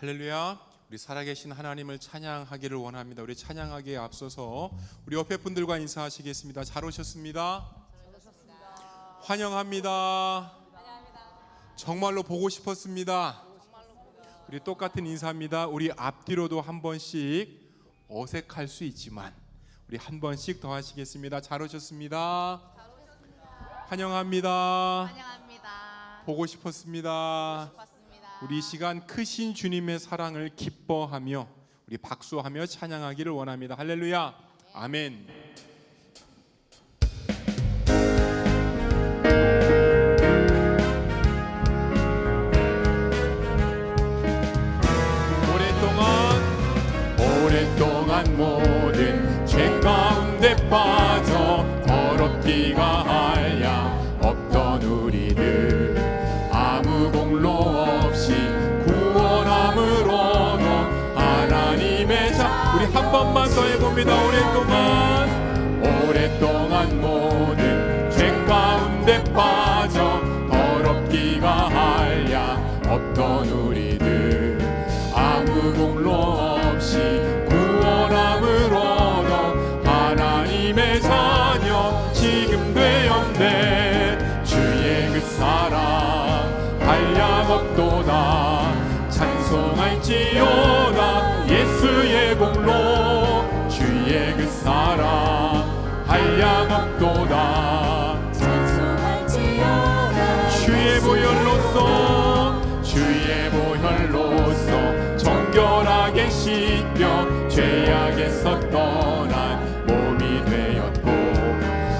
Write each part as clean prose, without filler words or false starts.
할렐루야. 우리 살아계신 하나님을 찬양하기를 원합니다. 우리 찬양하기에 앞서서 우리 옆에 분들과 인사하시겠습니다. 잘 오셨습니다. 환영합니다. 정말로 보고 싶었습니다. 우리 똑같은 인사입니다. 우리 앞뒤로도 한 번씩 어색할 수 있지만 우리 한 번씩 더 하시겠습니다. 잘 오셨습니다. 환영합니다. 보고 싶었습니다. 우리 이 시간 크신 주님의 사랑을 기뻐하며 우리 박수하며 찬양하기를 원합니다. 할렐루야. 아멘. 오랫동안 모든 죄 가운데 빠져 더럽기가 한량 없던 우리들 아무 공로 없이 구원함으로도 하나님의 자. 우리 한 번만 더 해봅니다. 오랫동안 모든 죄 가운데 빠져 더럽기가 한량 없던 우리들 아무 공로 없이 구원함으로도 하나님의 자녀 지금 되었네. 주의 그 사랑 한량 없도다. 찬송할지어다 예수의 공로. 주의 그 사랑 한량 없도다. 찬송할지어다 주의 보혈로서 정결하게 씻겨 죄악에서 떠난 몸이 되었고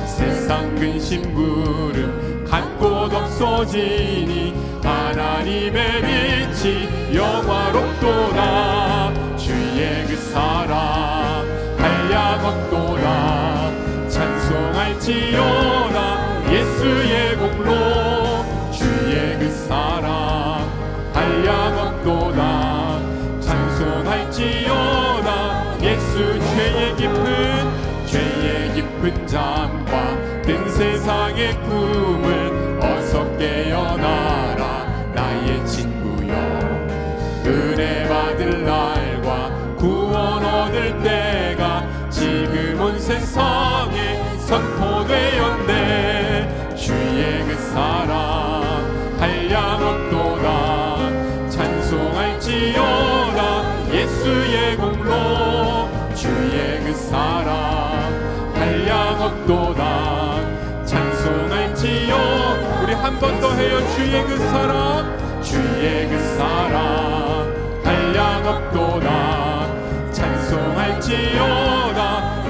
세상 근심 구름 간 곳 없어지니 하나님의 빛이 영화롭도다. 주의 그 사랑 한량 없도다. 찬송할지어다 예수의 공로. 주의 그 사랑 한량 없도다. 찬송할지어다 예수. 죄의 깊은 잠과 뜬 세상의 꿈을 어서 깨어나라 나의 친구여. 은혜 받을 날과 구원 얻을 때가 지금 온 세상에 선포되었네. 주의 그 사랑 한량 없도다. 찬송할지어다 예수의 공로. 주의 그 사랑 한량 없도다. 찬송할지어다. 우리 한 번 더 해요. 주의 그 사랑 한량 없도다. 찬송할지어다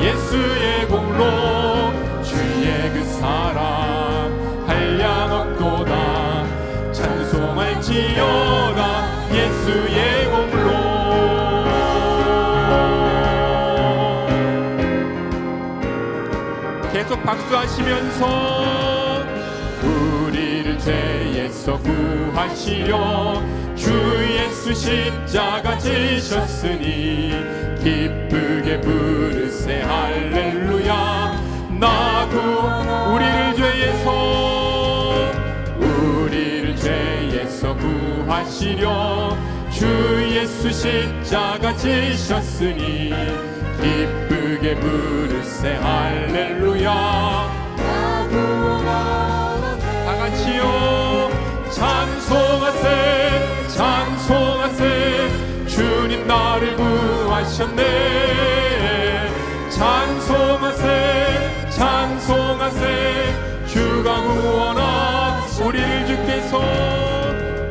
예수의 공로. 주의 그 사랑 한량 없도다. 찬송할지어다 예수의 공로. 계속 박수하시면서 우리를 죄에서 구하시려 주 예수 십자가 지셨으니 기쁘게 부르세 할렐루야. 나도 우리를 죄에서 구하시려 주 예수 십자가 지셨으니 기쁘게 부르세 할렐루야. 다같이요. 찬송하세 주님 나를 구하셨네. 찬송하세 주가 구원하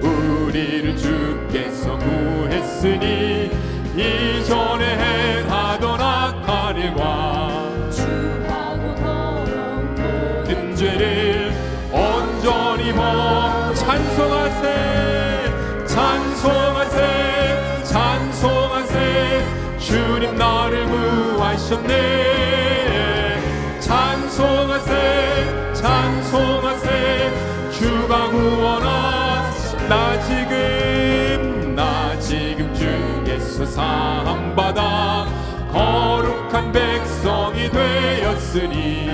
우리를 주께서 구했으니 이전에 행하던 악한 일과 주하고 더러운 모든 죄를 온전히 벗. 찬송하세 주님 나를 구하셨네. 찬송하세 주가 구원하. 나 지금 주께서 사함받아 거룩한 백성이 되었으니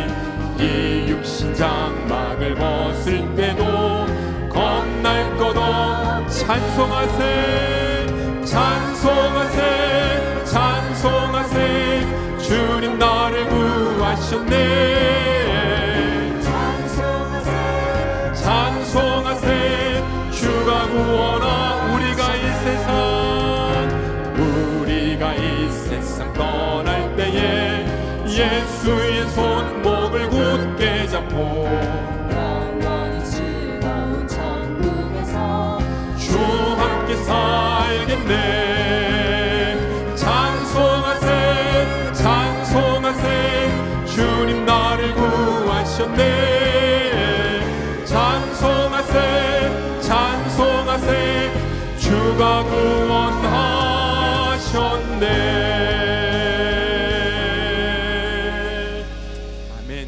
이 육신 장막을 벗을 때도 겁날 것 없. 찬송하세 구하셨네. 찬송하세 주가 구원하. 우리가 이 세상 떠날 때에 예수의 손목을 굳게 잡고 영원히 즐거운 천국에서 주 함께 살겠네. 찬송하세 찬송하세 주님 나를 구하셨네. 찬송하세 찬송하세 주가 구원하셨네. 아멘.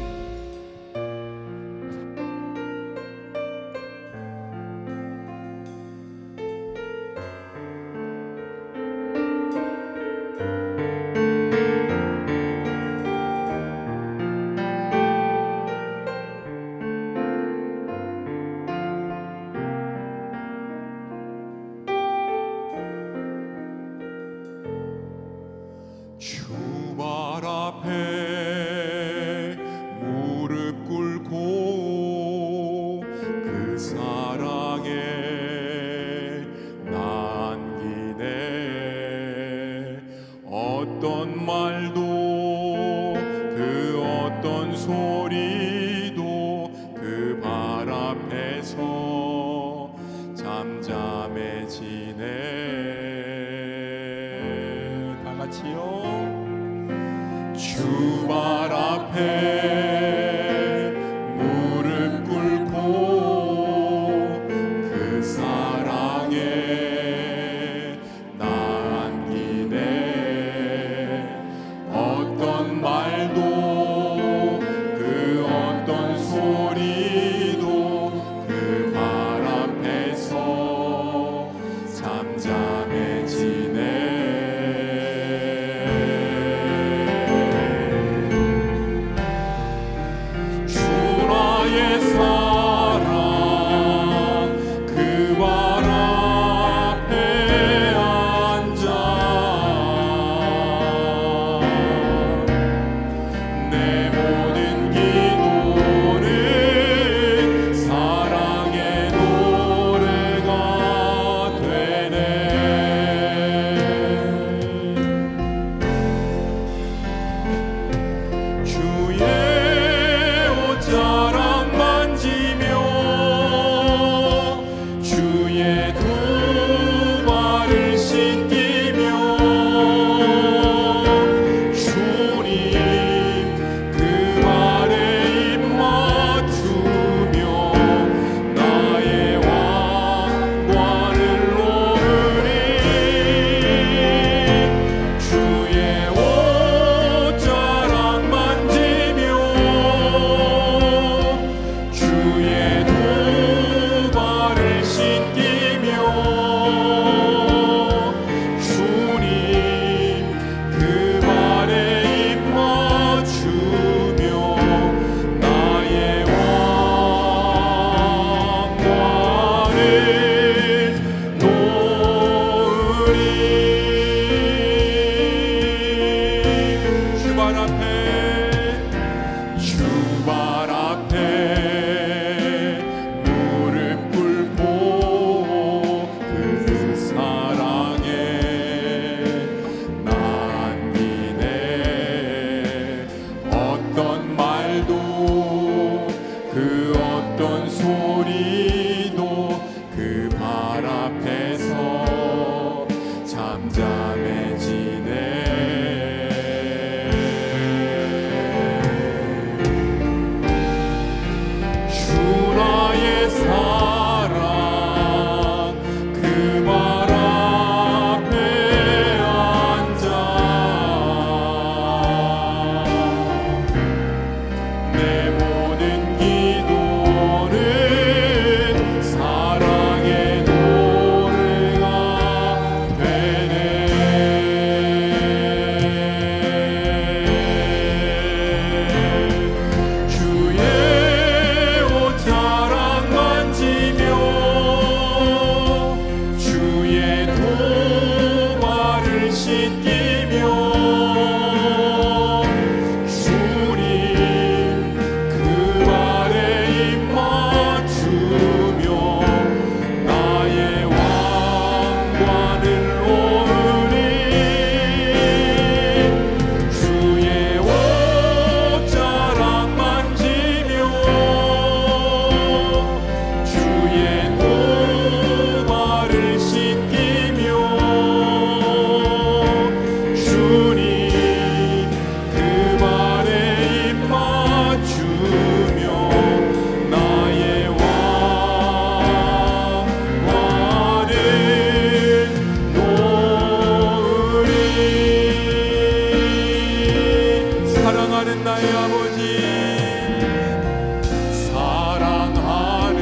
주발 앞에 무릎 꿇고 그 사랑에 남기네. 어떤 말도 그 어떤 소리도 그 발 앞에서 잠잠해지네. 다 같이요. 주발 앞에 무릎 꿇고 그 사랑에 남기네. 어떤 말도 그 어떤 소리도 그 발 앞에서 잠잠해지네. 신기며 주님 나의 아버지, 사랑하는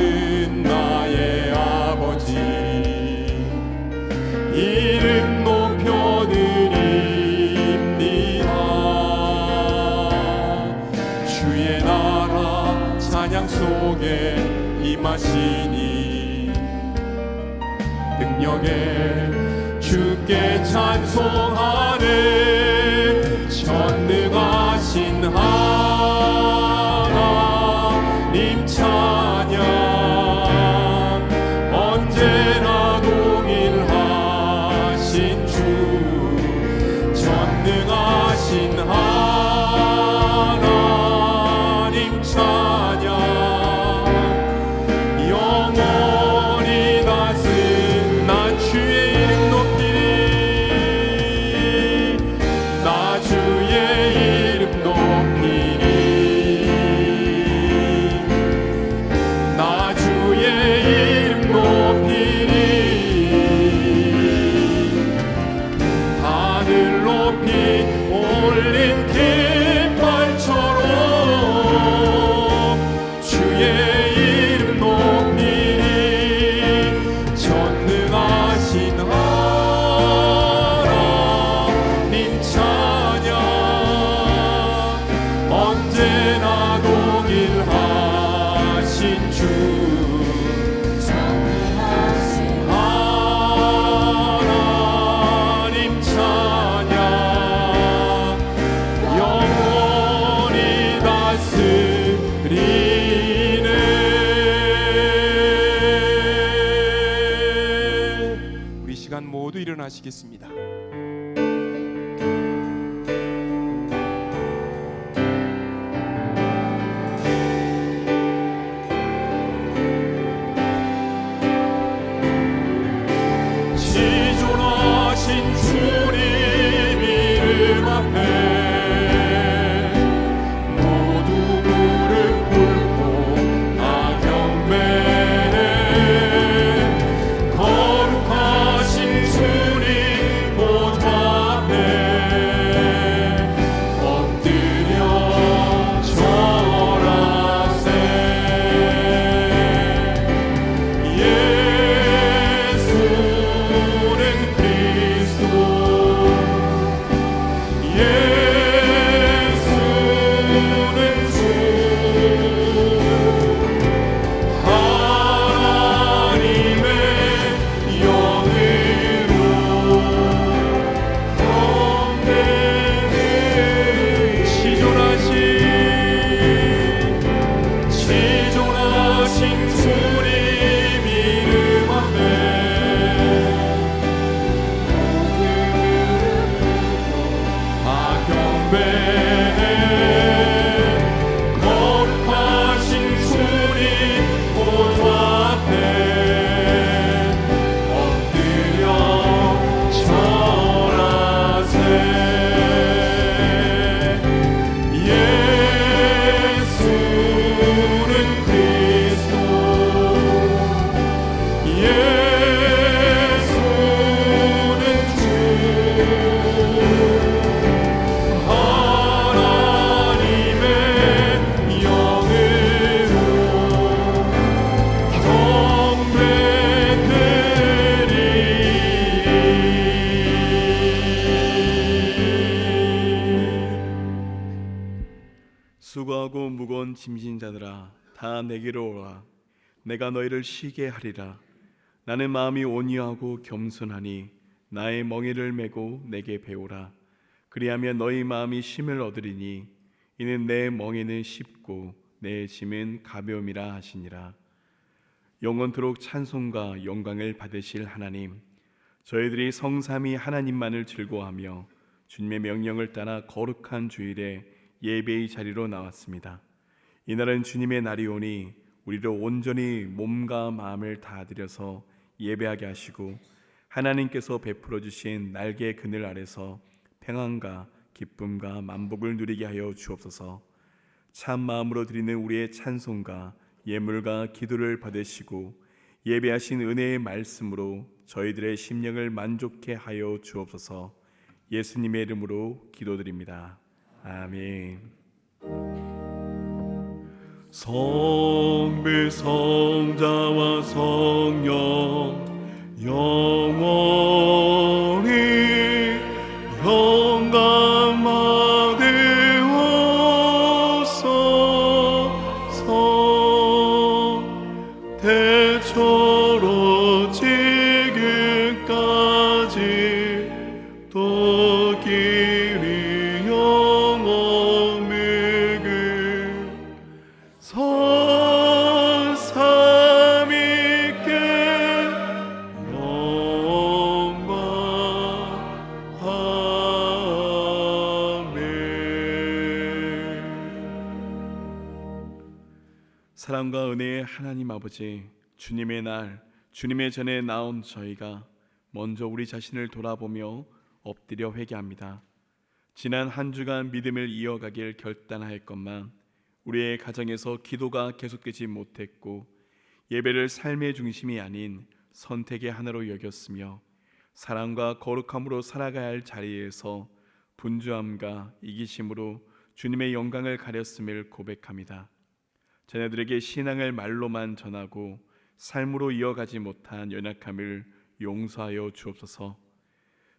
나의 아버지, 이름 높여드립니다. 주의 나라 찬양 속에 임하시니 능력에 주께 찬송하는 전능하신 하나님 찬양, 언제나 동일하신 주, 전능하신 하나님 찬양, 영원히 다스린 나 주의 이름 높이리, 나 주의 이름 높이리, 나 주의 이름 높이리. 하늘 높이 올린 깃발처럼 주의 이름 높이리, 전능하신 하나님 찬양, 언제나 동일하신 주, 전능하신 하나님 찬양, 영원히 다스리네. 우리 시간 모두 일어나시겠습니다. 지존하신 주님 이름 앞에 모두 무릎 꿇고 다 경배해. 거룩하신 주님 보좌 앞에 엎드려 절하세. 예수는 그리스도, 예수는 주, 하나님의 영으로 경배해. 지존하신 주님 이름 앞에 다 경배해. 거룩하신 주님 보좌 앞에 엎드려 절하세. 예수는 그리스도, 예수는 주, 하나님의 영으로 경배드리리. 수고하고 무거운 짐진 자들아 다 내게로 오라. 내가 너희를 쉬게 하리라. 나는 마음이 온유하고 겸손하니 나의 멍에를 메고 내게 배우라. 그리하면 너희 마음이 쉼을 얻으리니 이는 내 멍에는 쉽고 내 짐은 가벼움이라 하시니라. 영원토록 찬송과 영광을 받으실 하나님, 저희들이 성삼위 하나님만을 즐거워하며 주님의 명령을 따라 거룩한 주일에 예배의 자리로 나왔습니다. 이날은 주님의 날이오니 우리를 온전히 몸과 마음을 다드려서 예배하게 하시고 하나님께서 베풀어 주신 날개 그늘 아래서 평안과 기쁨과 만복을 누리게 하여 주옵소서. 참 마음으로 드리는 우리의 찬송과 예물과 기도를 받으시고 예배하신 은혜의 말씀으로 저희들의 심령을 만족케 하여 주옵소서. 예수님의 이름으로 기도드립니다. 아멘. 성비 성자와 성령 영원히 영광 받으옵소서. 대초로 지금까지 또 길이 영원 미그 선삼위께 영광. 아멘. 사랑과 은혜의 하나님 아버지, 주님의 날, 주님의 전에 나온 저희가 먼저 우리 자신을 돌아보며 엎드려 회개합니다. 지난 한 주간 믿음을 이어가길 결단하였건만 우리의 가정에서 기도가 계속되지 못했고 예배를 삶의 중심이 아닌 선택의 하나로 여겼으며 사랑과 거룩함으로 살아가야 할 자리에서 분주함과 이기심으로 주님의 영광을 가렸음을 고백합니다. 자녀들에게 신앙을 말로만 전하고 삶으로 이어가지 못한 연약함을 용서하여 주옵소서.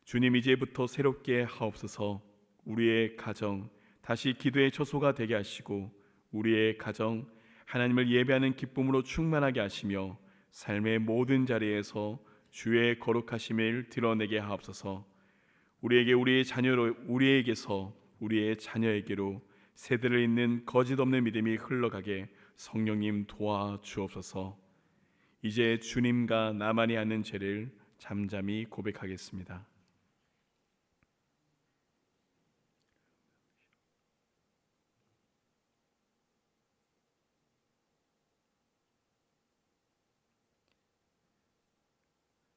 주님, 이제부터 새롭게 하옵소서. 우리의 가정 다시 기도의 처소가 되게 하시고 우리의 가정 하나님을 예배하는 기쁨으로 충만하게 하시며 삶의 모든 자리에서 주의 거룩하심을 드러내게 하옵소서. 우리에게서 우리의 자녀에게로 세대를 잇는 거짓 없는 믿음이 흘러가게 성령님 도와주옵소서. 이제 주님과 나만이 아는 죄를 잠잠히 고백하겠습니다.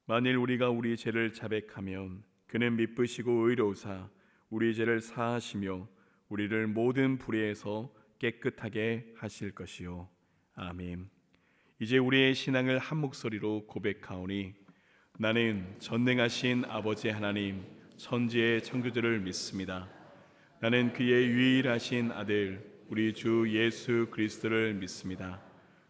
만일 우리가 우리 죄를 자백하면 그는 미쁘시고 의로우사 우리 죄를 사하시며 우리를 모든 불의에서 깨끗하게 하실 것이요. 아멘. 이제 우리의 신앙을 한 목소리로 고백하오니 나는 전능하신 아버지 하나님 천지의 창조주를 믿습니다. 나는 그의 유일하신 아들 우리 주 예수 그리스도를 믿습니다.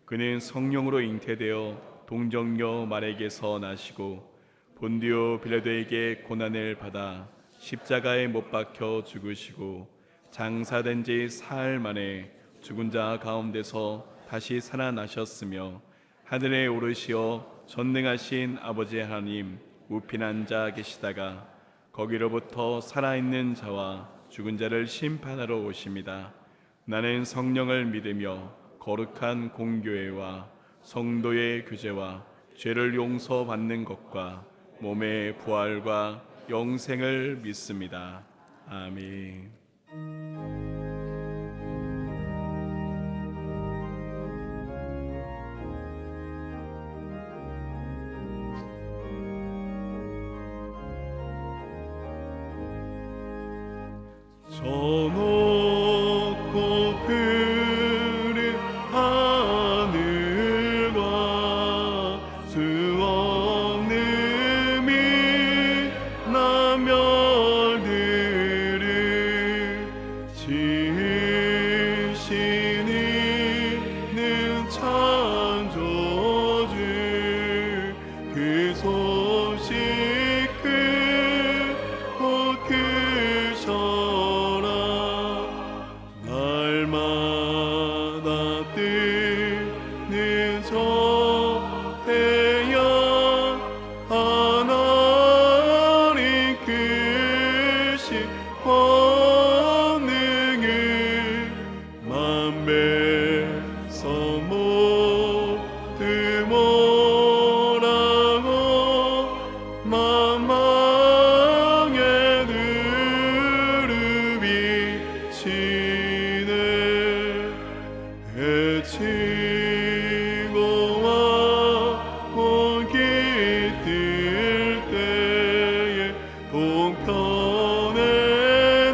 그는 성령으로 잉태되어 동정녀 마리아에게서 나시고 본디오 빌라도에게 고난을 받아 십자가에 못 박혀 죽으시고 장사된 지 사흘 만에 죽은 자 가운데서 다시 살아나셨으며 하늘에 오르시어 전능하신 아버지 하나님 우편 앉아 계시다가 거기로부터 살아있는 자와 죽은 자를 심판하러 오십니다. 나는 성령을 믿으며 거룩한 공교회와 성도의 교제와 죄를 용서받는 것과 몸의 부활과 영생을 믿습니다. 아멘. 저 높고 푸른 하늘과 수 없는 빛나면들을 지으신 이는 창조주 그 솜씨 크고 크셔라. 날마다 뜨는 저 태양 하나님 크신 권능을 만배서 모두 몰아고 만방에 두루비치네. 해치고 와온 깃들 때에 동편에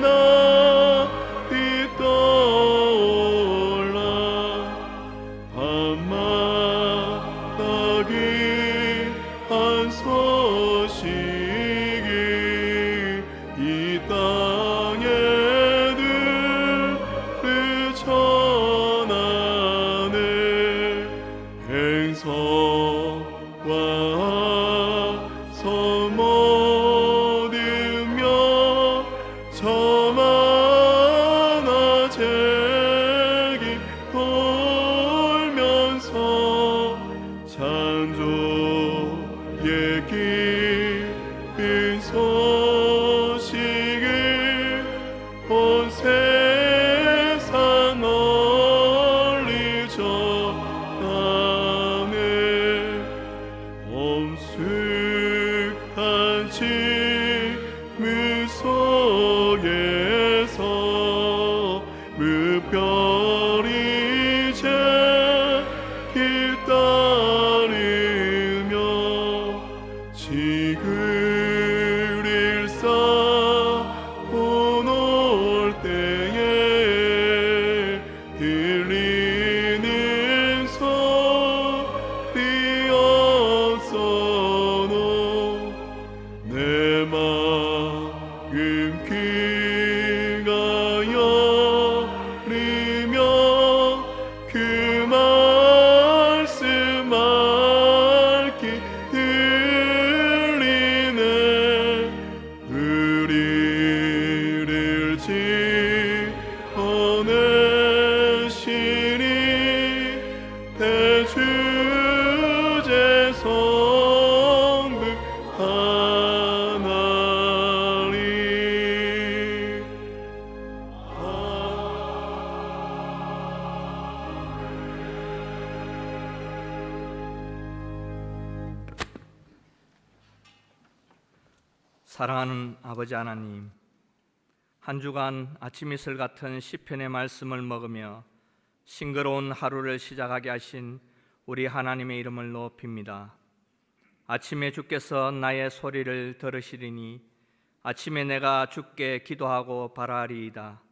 나비 떠올라 밤마다 귀한 소식이 이 땅에 늘 전하네. 속에서 무별히 제 길 따르며 지글 일사 오놀 때에 들리는 소리였소노 내 마음 귀가 열리며 그 말씀 맑게 들리네 우리를 지어내시니 대주제 성부 하나님 사랑하는 아버지 하나님, 한 주간 아침 이슬 같은 시편의 말씀을 먹으며 싱그러운 하루를 시작하게 하신 우리 하나님의 이름을 높입니다. 아침에 주께서 나의 소리를 들으시리니 아침에 내가 주께 기도하고 바라리이다.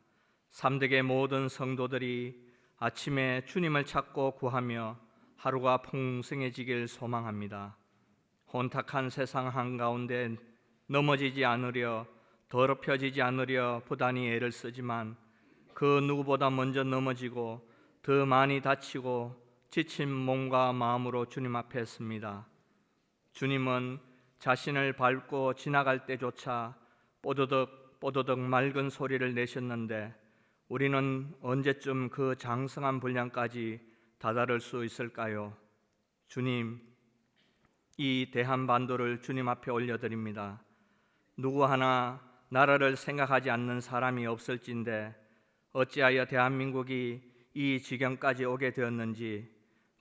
삼덕의 모든 성도들이 아침에 주님을 찾고 구하며 하루가 풍성해지길 소망합니다. 혼탁한 세상 한가운데 넘어지지 않으려, 더럽혀지지 않으려 부단히 애를 쓰지만 그 누구보다 먼저 넘어지고 더 많이 다치고 지친 몸과 마음으로 주님 앞에 섭니다. 주님은 자신을 밟고 지나갈 때조차 뽀드득 뽀드득 맑은 소리를 내셨는데 우리는 언제쯤 그 장성한 분량까지 다다를 수 있을까요? 주님, 이 대한반도를 주님 앞에 올려드립니다. 누구 하나 나라를 생각하지 않는 사람이 없을진데 어찌하여 대한민국이 이 지경까지 오게 되었는지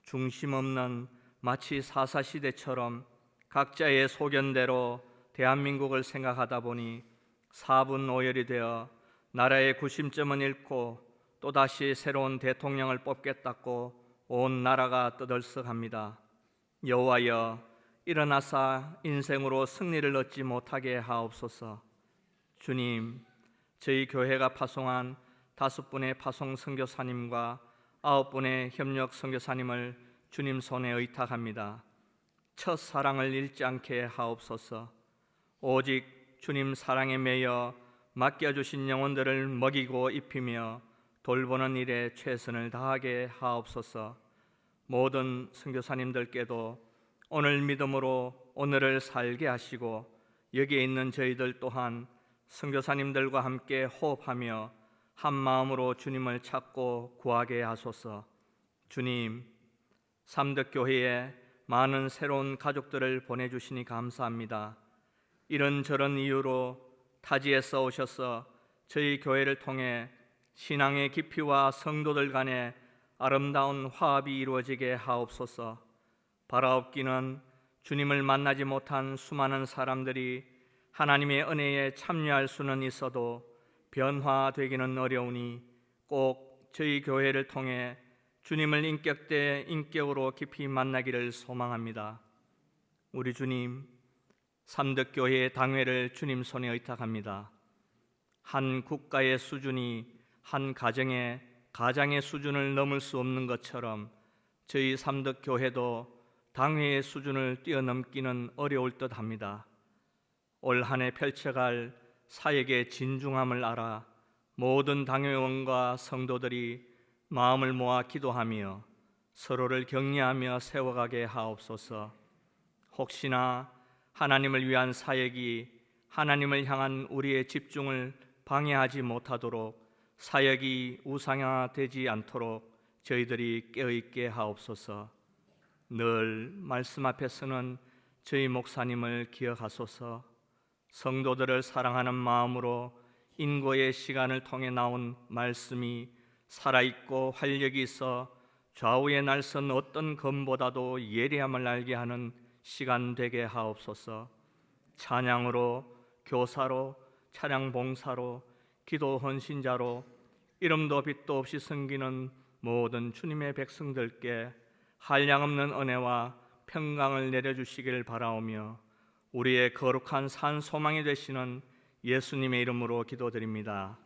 중심 없는 마치 사사시대처럼 각자의 소견대로 대한민국을 생각하다 보니 사분오열이 되어 나라의 구심점은 잃고 또다시 새로운 대통령을 뽑겠다고 온 나라가 떠들썩합니다. 여호와여, 일어나사 인생으로 승리를 얻지 못하게 하옵소서. 주님, 저희 교회가 파송한 5분의 파송 선교사님과 9분의 협력 선교사님을 주님 손에 의탁합니다. 첫 사랑을 잃지 않게 하옵소서. 오직 주님 사랑에 매여 맡겨주신 영혼들을 먹이고 입히며 돌보는 일에 최선을 다하게 하옵소서. 모든 선교사님들께도 오늘 믿음으로 오늘을 살게 하시고 여기에 있는 저희들 또한 선교사님들과 함께 호흡하며 한 마음으로 주님을 찾고 구하게 하소서. 주님, 삼덕교회에 많은 새로운 가족들을 보내주시니 감사합니다. 이런저런 이유로 타지에서 오셔서 저희 교회를 통해 신앙의 깊이와 성도들 간의 아름다운 화합이 이루어지게 하옵소서. 바라옵기는 주님을 만나지 못한 수많은 사람들이 하나님의 은혜에 참여할 수는 있어도 변화되기는 어려우니 꼭 저희 교회를 통해 주님을 인격 대 인격으로 깊이 만나기를 소망합니다. 우리 주님, 삼덕교회의 당회를 주님 손에 의탁합니다. 한 국가의 수준이 한 가정의 수준을 넘을 수 없는 것처럼 저희 삼덕교회도 당회의 수준을 뛰어넘기는 어려울 듯합니다. 올 한 해 펼쳐갈 사역의 진중함을 알아 모든 당회원과 성도들이 마음을 모아 기도하며 서로를 격려하며 세워가게 하옵소서. 혹시나 하나님을 위한 사역이 하나님을 향한 우리의 집중을 방해하지 못하도록 사역이 우상화되지 않도록 저희들이 깨어있게 하옵소서. 늘 말씀 앞에 서는 저희 목사님을 기억하소서. 성도들을 사랑하는 마음으로 인고의 시간을 통해 나온 말씀이 살아있고 활력이 있어 좌우에 날선 어떤 검보다도 예리함을 알게 하는 시간 되게 하옵소서. 찬양으로, 교사로, 찬양 봉사로, 기도 헌신자로, 이름도 빛도 없이 섬기는 모든 주님의 백성들께 한량없는 은혜와 평강을 내려주시길 바라오며 우리의 거룩한 산 소망이 되시는 예수님의 이름으로 기도드립니다.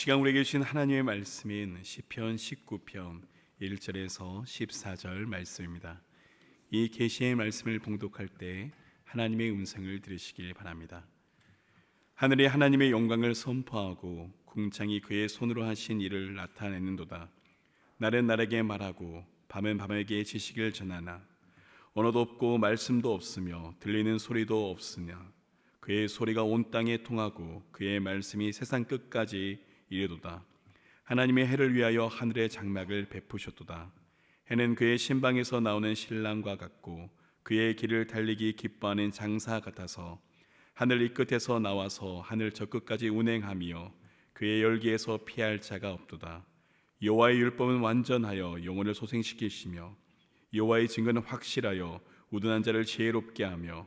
시간 우리에게 주신 하나님의 말씀인 시편 19편 1절에서 14절 말씀입니다. 이 계시의 말씀을 봉독할 때 하나님의 음성을 들으시길 바랍니다. 하늘이 하나님의 영광을 선포하고 궁창이 그의 손으로 하신 일을 나타내는도다. 날은 날에게 말하고 밤은 밤에게 지식을 전하나 언어도 없고 말씀도 없으며 들리는 소리도 없으냐. 그의 소리가 온 땅에 통하고 그의 말씀이 세상 끝까지 이르도다. 하나님의 해를 위하여 하늘의 장막을 베푸셨도다. 해는 그의 신방에서 나오는 신랑과 같고 그의 길을 달리기 기뻐하는 장사 같아서 하늘 이 끝에서 나와서 하늘 저 끝까지 운행하며 그의 열기에서 피할 자가 없도다. 여호와의 율법은 완전하여 영혼을 소생시키시며 여호와의 증거는 확실하여 우둔한 자를 지혜롭게 하며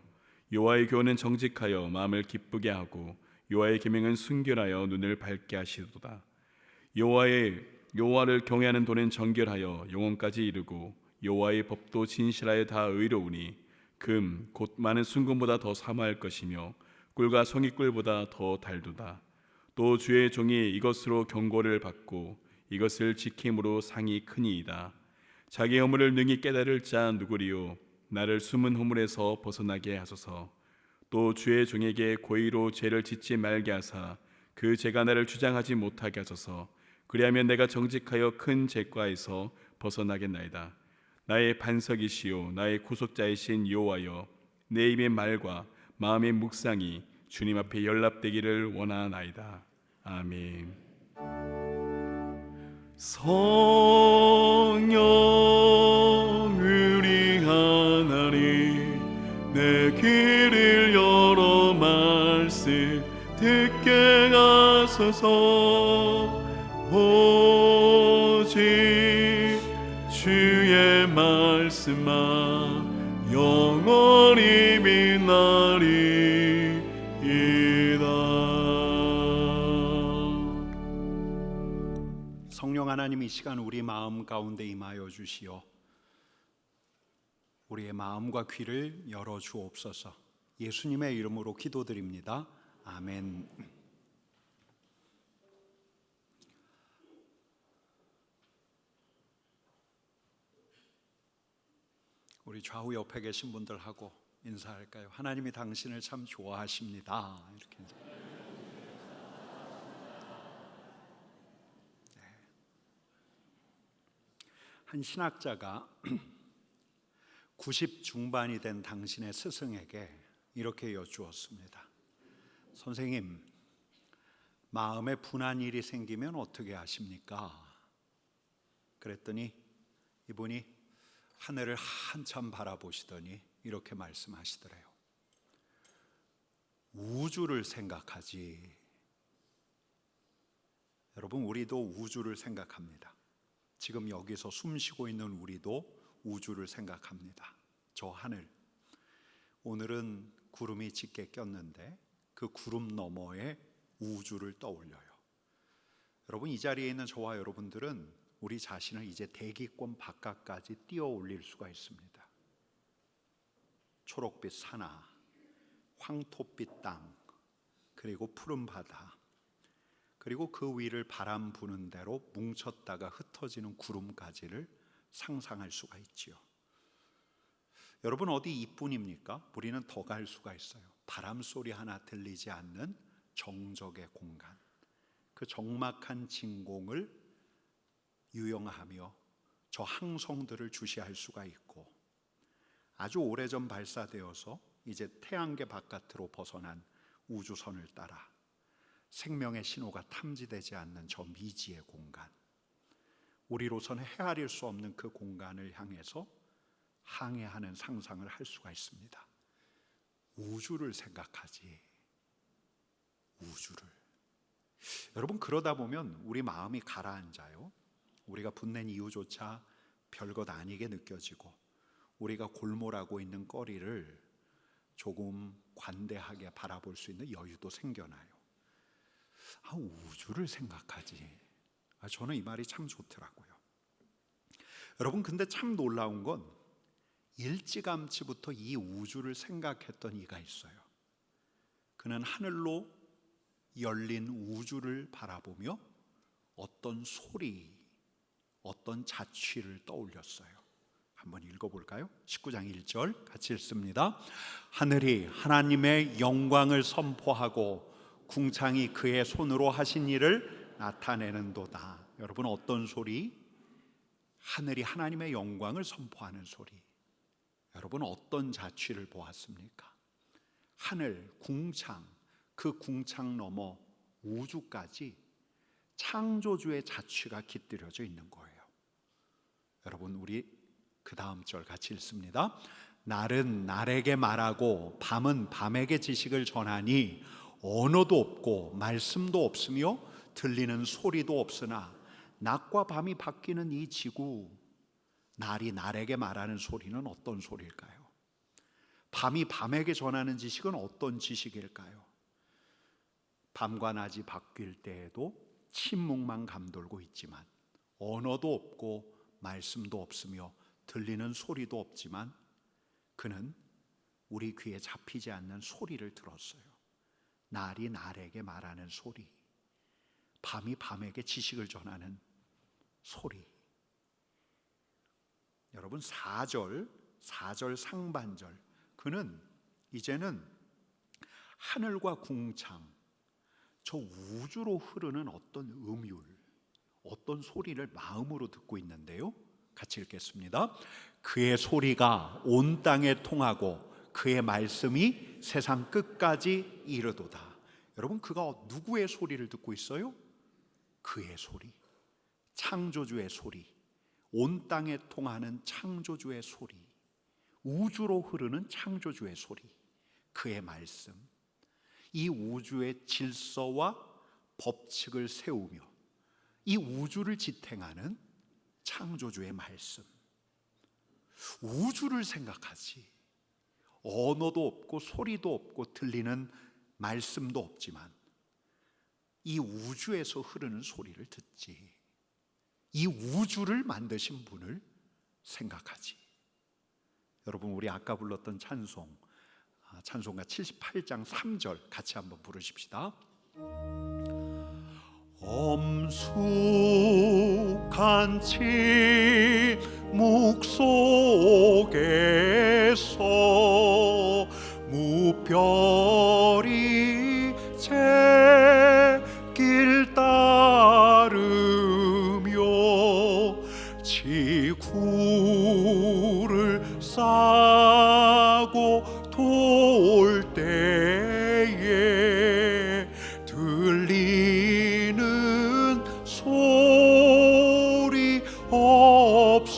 여호와의 교훈은 정직하여 마음을 기쁘게 하고 여호와의 계명은 순결하여 눈을 밝게 하시도다. 여호와를 경외하는 도는 정결하여 영혼까지 이르고 여호와의 법도 진실하여 다 의로우니 금 곧 많은 순금보다 더 사모할 것이며 꿀과 성의꿀보다 더 달도다. 또 주의 종이 이것으로 경고를 받고 이것을 지킴으로 상이 크니이다. 자기 허물을 능히 깨달을 자 누구리요? 나를 숨은 허물에서 벗어나게 하소서. 또 주의 종에게 고의로 죄를 짓지 말게 하사 그 죄가 나를 주장하지 못하게 하소서. 그리하면 내가 정직하여 큰 죄과에서 벗어나겠나이다. 나의 반석이시요 나의 구속자이신 여호와여, 내 입의 말과 마음의 묵상이 주님 앞에 연락되기를 원하나이다. 아멘. 성령을 하나님 내 귀를 열어 말씀 듣게 하소서. 오직 주의 말씀만 영원히 빛나리이다. 성령 하나님, 이 시간 우리 마음 가운데 임하여 주시어 우리의 마음과 귀를 열어 주옵소서. 예수님의 이름으로 기도드립니다. 아멘. 우리 좌우 옆에 계신 분들하고 인사할까요? 하나님이 당신을 참 좋아하십니다. 이렇게 인사. 한 신학자가 90 중반이 된 당신의 스승에게 이렇게 여쭈었습니다. 선생님, 마음에 분한 일이 생기면 어떻게 하십니까? 그랬더니 이분이 하늘을 한참 바라보시더니 이렇게 말씀하시더래요. 우주를 생각하지. 여러분, 우리도 우주를 생각합니다. 지금 여기서 숨쉬고 있는 우리도 우주를 생각합니다. 저 하늘, 오늘은 구름이 짙게 꼈는데 그 구름 너머에 우주를 떠올려요. 여러분, 이 자리에 있는 저와 여러분들은 우리 자신을 이제 대기권 바깥까지 띄어 올릴 수가 있습니다. 초록빛 산하, 황토빛 땅, 그리고 푸른 바다, 그리고 그 위를 바람 부는 대로 뭉쳤다가 흩어지는 구름까지를 상상할 수가 있지요. 여러분, 어디 이뿐입니까? 우리는 더 갈 수가 있어요. 바람 소리 하나 들리지 않는 정적의 공간, 그 적막한 진공을 유영하며 저 항성들을 주시할 수가 있고, 아주 오래전 발사되어서 이제 태양계 바깥으로 벗어난 우주선을 따라 생명의 신호가 탐지되지 않는 저 미지의 공간, 우리로서는 헤아릴 수 없는 그 공간을 향해서 항해하는 상상을 할 수가 있습니다. 우주를 생각하지. 우주를. 여러분, 그러다 보면 우리 마음이 가라앉아요. 우리가 분낸 이유조차 별것 아니게 느껴지고, 우리가 골몰하고 있는 거리를 조금 관대하게 바라볼 수 있는 여유도 생겨나요. 우주를 생각하지. 저는 이 말이 참 좋더라고요. 여러분, 근데 참 놀라운 건 일찌감치부터 이 우주를 생각했던 이가 있어요. 그는 하늘로 열린 우주를 바라보며 어떤 소리, 어떤 자취를 떠올렸어요. 한번 읽어볼까요? 19장 1절 같이 읽습니다. 하늘이 하나님의 영광을 선포하고 궁창이 그의 손으로 하신 일을 나타내는도다. 여러분, 어떤 소리? 하늘이 하나님의 영광을 선포하는 소리. 여러분 어떤 자취를 보았습니까? 하늘, 궁창, 그 궁창 넘어 우주까지 창조주의 자취가 깃들여져 있는 거예요. 여러분 우리 그 다음 절 같이 읽습니다. 날은 날에게 말하고 밤은 밤에게 지식을 전하니 언어도 없고 말씀도 없으며 들리는 소리도 없으나 낮과 밤이 바뀌는 이 지구, 날이 날에게 말하는 소리는 어떤 소리일까요? 밤이 밤에게 전하는 지식은 어떤 지식일까요? 밤과 낮이 바뀔 때에도 침묵만 감돌고 있지만 언어도 없고 말씀도 없으며 들리는 소리도 없지만 그는 우리 귀에 잡히지 않는 소리를 들었어요. 날이 날에게 말하는 소리, 밤이 밤에게 지식을 전하는 소리. 여러분 4절 상반절, 그는 이제는 하늘과 궁창, 저 우주로 흐르는 어떤 음율, 어떤 소리를 마음으로 듣고 있는데요. 같이 읽겠습니다. 그의 소리가 온 땅에 통하고 그의 말씀이 세상 끝까지 이르도다. 여러분 그가 누구의 소리를 듣고 있어요? 그의 소리, 창조주의 소리, 온 땅에 통하는 창조주의 소리, 우주로 흐르는 창조주의 소리, 그의 말씀, 이 우주의 질서와 법칙을 세우며 이 우주를 지탱하는 창조주의 말씀. 우주를 생각하지, 언어도 없고 소리도 없고 들리는 말씀도 없지만 이 우주에서 흐르는 소리를 듣지, 이 우주를 만드신 분을 생각하지. 여러분 우리 아까 불렀던 찬송가 78장 3절 같이 한번 부르십시다. 엄숙한 침묵 속에서 무별이 제 길 따르며 지구를 싸고 돌 때에 들리는 소리 없어도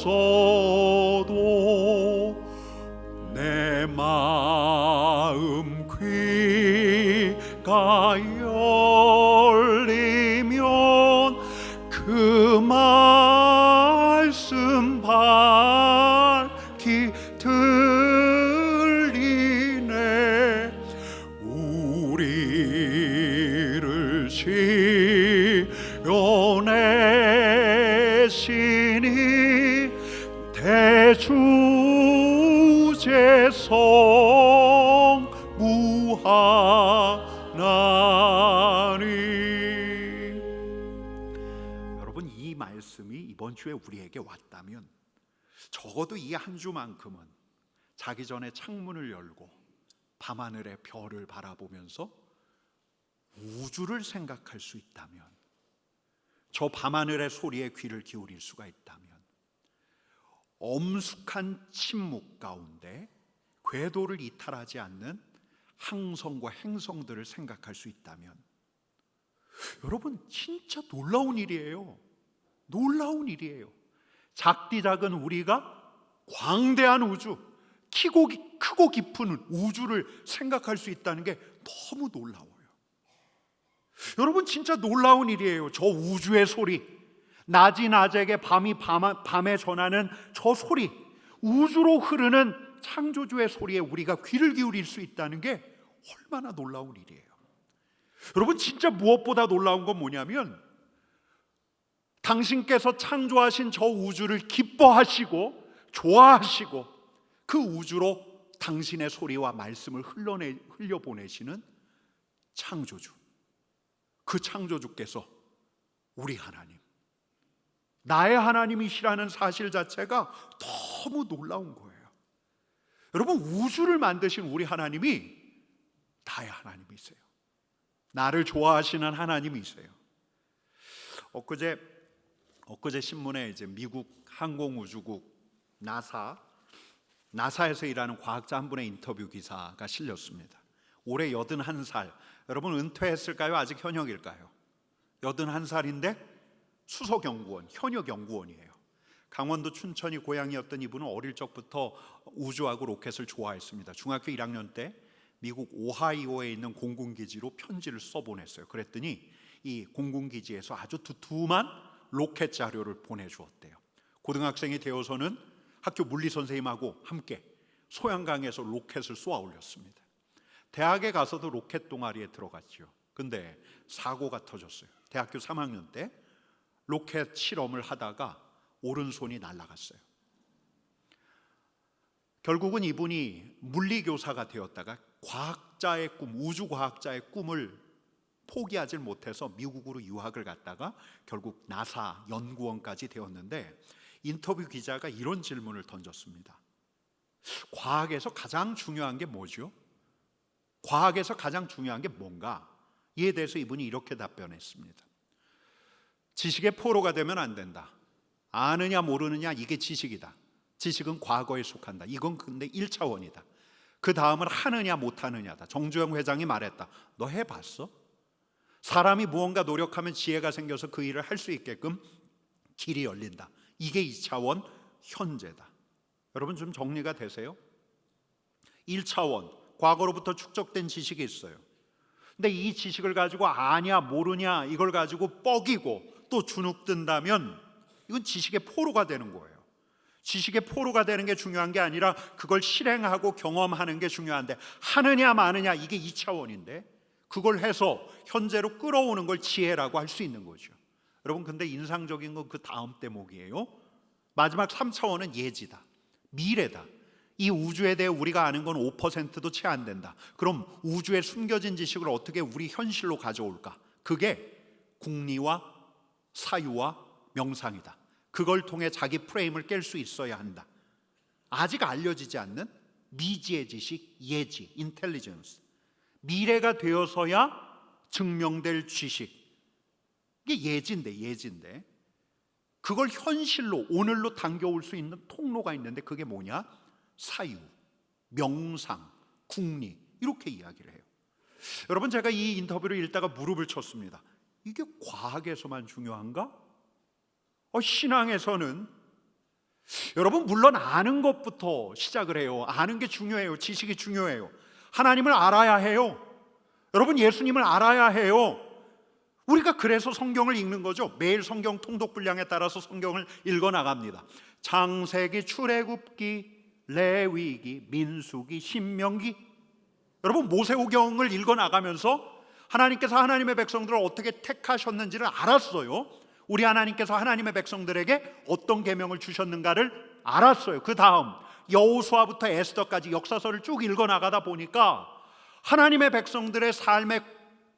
내 마음 귀가 열리면 그 말씀 밝히 들리네. 우리를 지어내시니 대주제성 무하나니. 여러분 이 말씀이 이번 주에 우리에게 왔다면 적어도 이 한 주만큼은 자기 전에 창문을 열고 밤하늘의 별을 바라보면서 우주를 생각할 수 있다면, 저 밤하늘의 소리에 귀를 기울일 수가 있다면, 엄숙한 침묵 가운데 궤도를 이탈하지 않는 항성과 행성들을 생각할 수 있다면, 여러분 진짜 놀라운 일이에요. 놀라운 일이에요. 작디 작은 우리가 광대한 우주, 크고 깊은 우주를 생각할 수 있다는 게 너무 놀라워요. 여러분 진짜 놀라운 일이에요. 저 우주의 소리, 낮이 낮에게 밤이 밤에 전하는 저 소리, 우주로 흐르는 창조주의 소리에 우리가 귀를 기울일 수 있다는 게 얼마나 놀라운 일이에요. 여러분 진짜 무엇보다 놀라운 건 뭐냐면, 당신께서 창조하신 저 우주를 기뻐하시고 좋아하시고 그 우주로 당신의 소리와 말씀을 흘려보내시는 창조주, 그 창조주께서 우리 하나님, 나의 하나님이시라는 사실 자체가 너무 놀라운 거예요. 여러분 우주를 만드신 우리 하나님이 나의 하나님이세요. 나를 좋아하시는 하나님이세요. 엊그제 신문에 이제 미국 항공우주국 나사 나사에서 일하는 과학자 한 분의 인터뷰 기사가 실렸습니다. 올해 81살. 여러분 은퇴했을까요? 아직 현역일까요? 81살인데 수석연구원, 현역연구원이에요. 강원도 춘천이 고향이었던 이분은 어릴 적부터 우주하고 로켓을 좋아했습니다. 중학교 1학년 때 미국 오하이오에 있는 공군기지로 편지를 써보냈어요. 그랬더니 이 공군기지에서 아주 두툼한 로켓 자료를 보내주었대요. 고등학생이 되어서는 학교 물리 선생님하고 함께 소양강에서 로켓을 쏘아 올렸습니다. 대학에 가서도 로켓 동아리에 들어갔죠. 근데 사고가 터졌어요. 대학교 3학년 때 로켓 실험을 하다가 오른손이 날아갔어요. 결국은 이분이 물리교사가 되었다가 과학자의 꿈, 우주과학자의 꿈을 포기하지 못해서 미국으로 유학을 갔다가 결국 나사 연구원까지 되었는데, 인터뷰 기자가 이런 질문을 던졌습니다. 과학에서 가장 중요한 게 뭐죠? 과학에서 가장 중요한 게 뭔가? 이에 대해서 이분이 이렇게 답변했습니다. 지식의 포로가 되면 안 된다. 아느냐 모르느냐 이게 지식이다. 지식은 과거에 속한다. 이건 근데 1차원이다. 그 다음은 하느냐 못하느냐다. 정주영 회장이 말했다. 너 해봤어? 사람이 무언가 노력하면 지혜가 생겨서 그 일을 할 수 있게끔 길이 열린다. 이게 2차원 현재다. 여러분 좀 정리가 되세요? 1차원 과거로부터 축적된 지식이 있어요. 근데 이 지식을 가지고 아냐 모르냐 이걸 가지고 뻐기고 또 주눅든다면 이건 지식의 포로가 되는 거예요. 지식의 포로가 되는 게 중요한 게 아니라 그걸 실행하고 경험하는 게 중요한데, 하느냐 마느냐 이게 2차원인데 그걸 해서 현재로 끌어오는 걸 지혜라고 할 수 있는 거죠. 여러분 근데 인상적인 건 그 다음 대목이에요. 마지막 3차원은 예지다. 미래다. 이 우주에 대해 우리가 아는 건 5%도 채 안 된다. 그럼 우주에 숨겨진 지식을 어떻게 우리 현실로 가져올까? 그게 궁리와 사유와 명상이다. 그걸 통해 자기 프레임을 깰 수 있어야 한다. 아직 알려지지 않는 미지의 지식, 예지, 인텔리전스. 미래가 되어서야 증명될 지식. 이게 예지인데 그걸 현실로 오늘로 당겨올 수 있는 통로가 있는데 그게 뭐냐? 사유, 명상, 궁리 이렇게 이야기를 해요. 여러분 제가 이 인터뷰를 읽다가 무릎을 쳤습니다. 이게 과학에서만 중요한가? 신앙에서는 여러분 물론 아는 것부터 시작을 해요. 아는 게 중요해요. 지식이 중요해요. 하나님을 알아야 해요. 여러분 예수님을 알아야 해요. 우리가 그래서 성경을 읽는 거죠. 매일 성경 통독 분량에 따라서 성경을 읽어 나갑니다. 창세기, 출애굽기, 레위기, 민수기, 신명기. 여러분 모세오경을 읽어 나가면서 하나님께서 하나님의 백성들을 어떻게 택하셨는지를 알았어요. 우리 하나님께서 하나님의 백성들에게 어떤 계명을 주셨는가를 알았어요. 그 다음 여호수아부터 에스더까지 역사서를 쭉 읽어 나가다 보니까 하나님의 백성들의 삶의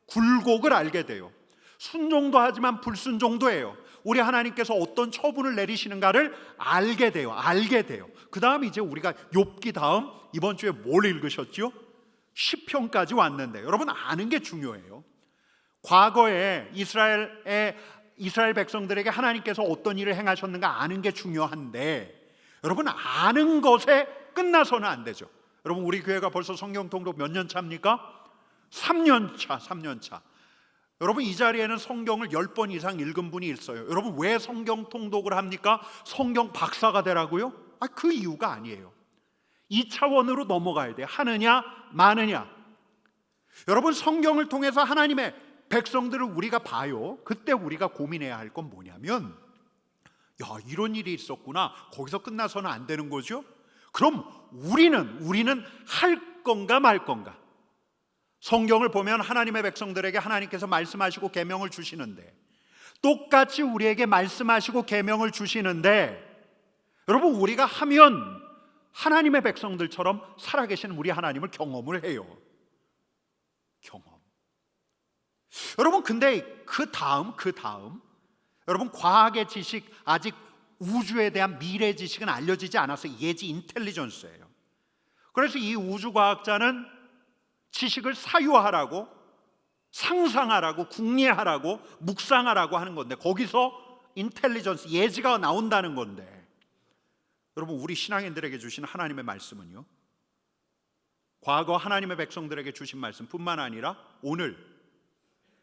굴곡을 알게 돼요. 순종도 하지만 불순종도 해요. 우리 하나님께서 어떤 처분을 내리시는가를 알게 돼요. 그 다음 이제 우리가 욥기 다음 이번 주에 뭘 읽으셨죠? 시편까지 왔는데 여러분 아는 게 중요해요. 과거에 이스라엘 백성들에게 하나님께서 어떤 일을 행하셨는가 아는 게 중요한데, 여러분 아는 것에 끝나서는 안 되죠. 여러분 우리 교회가 벌써 성경 통독 몇 년 차입니까? 3년 차. 여러분 이 자리에는 성경을 10번 이상 읽은 분이 있어요. 여러분 왜 성경 통독을 합니까? 성경 박사가 되라고요? 그 이유가 아니에요. 2차원으로 넘어가야 돼요. 하느냐 마느냐. 여러분 성경을 통해서 하나님의 백성들을 우리가 봐요. 그때 우리가 고민해야 할 건 뭐냐면, 이런 일이 있었구나. 거기서 끝나서는 안 되는 거죠. 그럼 우리는 할 건가 말 건가? 성경을 보면 하나님의 백성들에게 하나님께서 말씀하시고 계명을 주시는데, 똑같이 우리에게 말씀하시고 계명을 주시는데, 여러분 우리가 하면 하나님의 백성들처럼 살아계신 우리 하나님을 경험을 해요. 여러분 근데 그 다음 여러분 과학의 지식, 아직 우주에 대한 미래 지식은 알려지지 않아서 예지 인텔리전스예요. 그래서 이 우주과학자는 지식을 사유하라고, 상상하라고, 궁리하라고, 묵상하라고 하는 건데 거기서 인텔리전스, 예지가 나온다는 건데, 여러분, 우리 신앙인들에게 주신 하나님의 말씀은요, 과거 하나님의 백성들에게 주신 말씀뿐만 아니라 오늘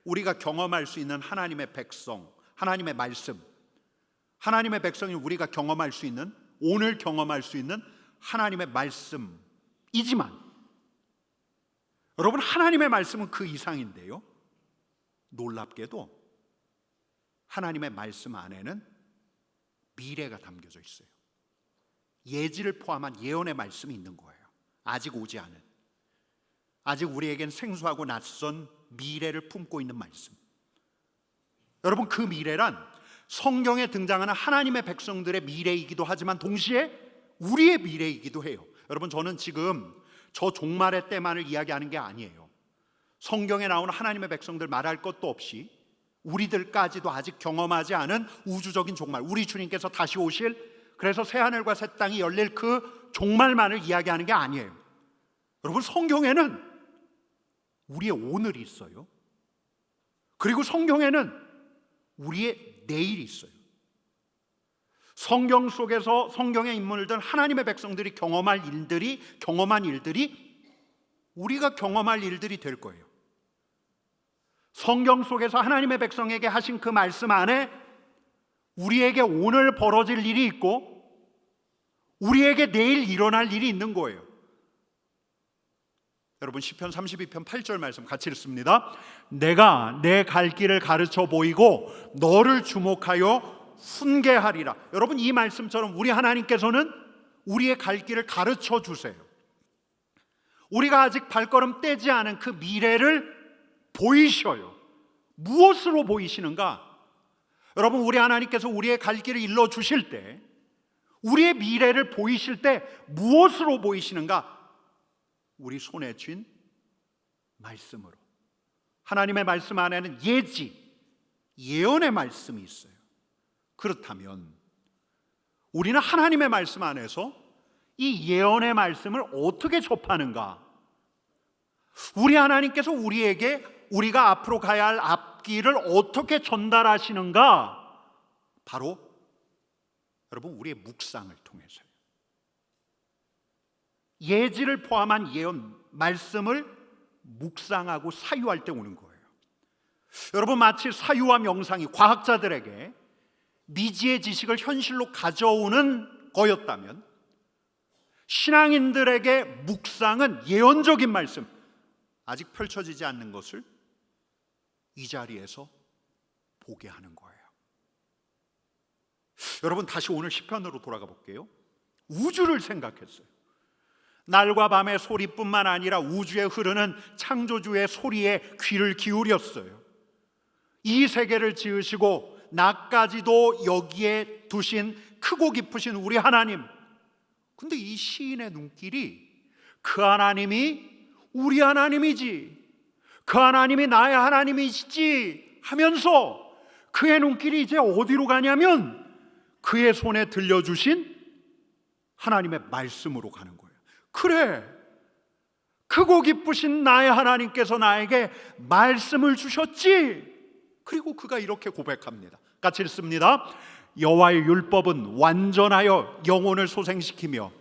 우리가 경험할 수 있는 하나님의 백성, 하나님의 말씀, 하나님의 백성이 우리가 경험할 수 있는, 오늘 경험할 수 있는 하나님의 말씀이지만, 여러분, 하나님의 말씀은 그 이상인데요, 놀랍게도 하나님의 말씀 안에는 미래가 담겨져 있어요. 예지를 포함한 예언의 말씀이 있는 거예요. 아직 오지 않은, 아직 우리에겐 생소하고 낯선 미래를 품고 있는 말씀. 여러분, 그 미래란 성경에 등장하는 하나님의 백성들의 미래이기도 하지만 동시에 우리의 미래이기도 해요. 여러분, 저는 지금 저 종말의 때만을 이야기하는 게 아니에요. 성경에 나오는 하나님의 백성들 말할 것도 없이 우리들까지도 아직 경험하지 않은 우주적인 종말, 우리 주님께서 다시 오실, 그래서 새하늘과 새 땅이 열릴 그 종말만을 이야기하는 게 아니에요. 여러분, 성경에는 우리의 오늘이 있어요. 그리고 성경에는 우리의 내일이 있어요. 성경 속에서 성경의 인물들, 하나님의 백성들이 경험한 일들이 우리가 경험할 일들이 될 거예요. 성경 속에서 하나님의 백성에게 하신 그 말씀 안에 우리에게 오늘 벌어질 일이 있고 우리에게 내일 일어날 일이 있는 거예요. 여러분, 시편 32편 8절 말씀 같이 읽습니다. 내가 내 갈 길을 가르쳐 보이고 너를 주목하여 훈계하리라. 여러분, 이 말씀처럼 우리 하나님께서는 우리의 갈 길을 가르쳐 주세요. 우리가 아직 발걸음 떼지 않은 그 미래를 보이셔요. 무엇으로 보이시는가? 여러분, 우리 하나님께서 우리의 갈 길을 일러 주실 때, 우리의 미래를 보이실 때 무엇으로 보이시는가? 우리 손에 쥔 말씀으로. 하나님의 말씀 안에는 예지, 예언의 말씀이 있어요. 그렇다면 우리는 하나님의 말씀 안에서 이 예언의 말씀을 어떻게 접하는가? 우리 하나님께서 우리에게 우리가 앞으로 가야 할 앞길을 어떻게 전달하시는가? 바로 여러분, 우리의 묵상을 통해서요. 예지를 포함한 예언 말씀을 묵상하고 사유할 때 오는 거예요. 여러분, 마치 사유와 명상이 과학자들에게 미지의 지식을 현실로 가져오는 거였다면, 신앙인들에게 묵상은 예언적인 말씀, 아직 펼쳐지지 않는 것을 이 자리에서 보게 하는 거예요. 여러분, 다시 오늘 시편으로 돌아가 볼게요. 우주를 생각했어요. 날과 밤의 소리뿐만 아니라 우주에 흐르는 창조주의 소리에 귀를 기울였어요. 이 세계를 지으시고 나까지도 여기에 두신 크고 깊으신 우리 하나님. 근데 이 시인의 눈길이 그 하나님이 우리 하나님이지, 그 하나님이 나의 하나님이시지 하면서 그의 눈길이 이제 어디로 가냐면 그의 손에 들려주신 하나님의 말씀으로 가는 거예요. 그래, 크고 기쁘신 나의 하나님께서 나에게 말씀을 주셨지. 그리고 그가 이렇게 고백합니다. 같이 읽습니다. 여호와의 율법은 완전하여 영혼을 소생시키며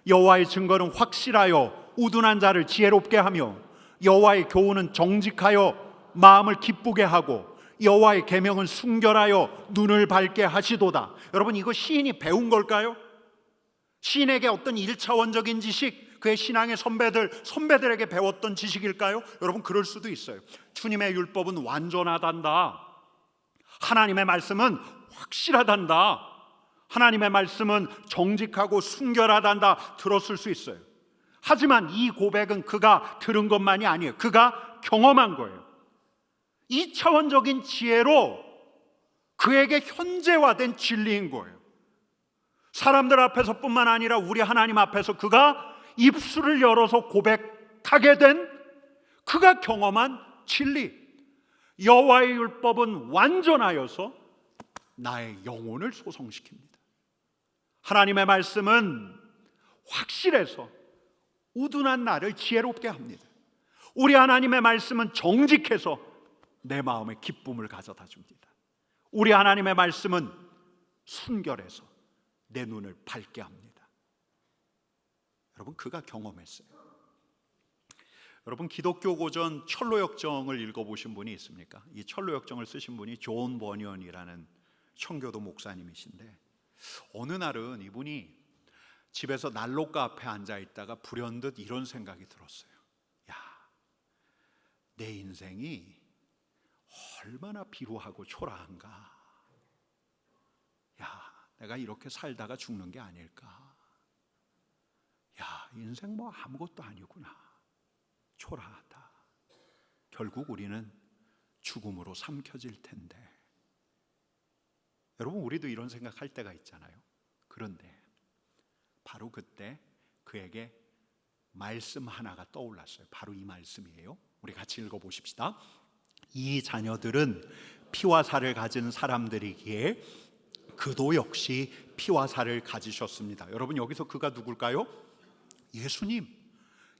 여호와의 증거는 확실하여 우둔한 자를 지혜롭게 하며 여호와의 교훈은 정직하여 마음을 기쁘게 하고 여호와의 계명은 순결하여 눈을 밝게 하시도다. 여러분, 이거 시인이 배운 걸까요? 시인에게 어떤 1차원적인 지식, 그의 신앙의 선배들에게 배웠던 지식일까요? 여러분, 그럴 수도 있어요. 주님의 율법은 완전하단다. 하나님의 말씀은 확실하단다. 하나님의 말씀은 정직하고 순결하단다. 들었을 수 있어요. 하지만 이 고백은 그가 들은 것만이 아니에요. 그가 경험한 거예요. 2차원적인 지혜로 그에게 현재화된 진리인 거예요. 사람들 앞에서뿐만 아니라 우리 하나님 앞에서 그가 입술을 열어서 고백하게 된, 그가 경험한 진리. 여호와의 율법은 완전하여서 나의 영혼을 소성시킵니다. 하나님의 말씀은 확실해서 우둔한 나를 지혜롭게 합니다. 우리 하나님의 말씀은 정직해서 내 마음에 기쁨을 가져다 줍니다. 우리 하나님의 말씀은 순결해서 내 눈을 밝게 합니다. 여러분 그가 경험했어요. 여러분 기독교 고전 철로역정을 읽어보신 분이 있습니까? 이 철로역정을 쓰신 분이 존 버니언이라는 청교도 목사님이신데, 어느 날은 이분이 집에서 난로가 앞에 앉아 있다가 불현듯 이런 생각이 들었어요. 야, 내 인생이 얼마나 비루하고 초라한가. 야, 내가 이렇게 살다가 죽는 게 아닐까. 야, 인생 뭐 아무것도 아니구나. 초라하다. 결국 우리는 죽음으로 삼켜질 텐데. 여러분 우리도 이런 생각할 때가 있잖아요. 그런데 바로 그때 그에게 말씀 하나가 떠올랐어요. 바로 이 말씀이에요. 우리 같이 읽어보십시다. 이 자녀들은 피와 살을 가진 사람들이기에 그도 역시 피와 살을 가지셨습니다. 여러분 여기서 그가 누굴까요? 예수님.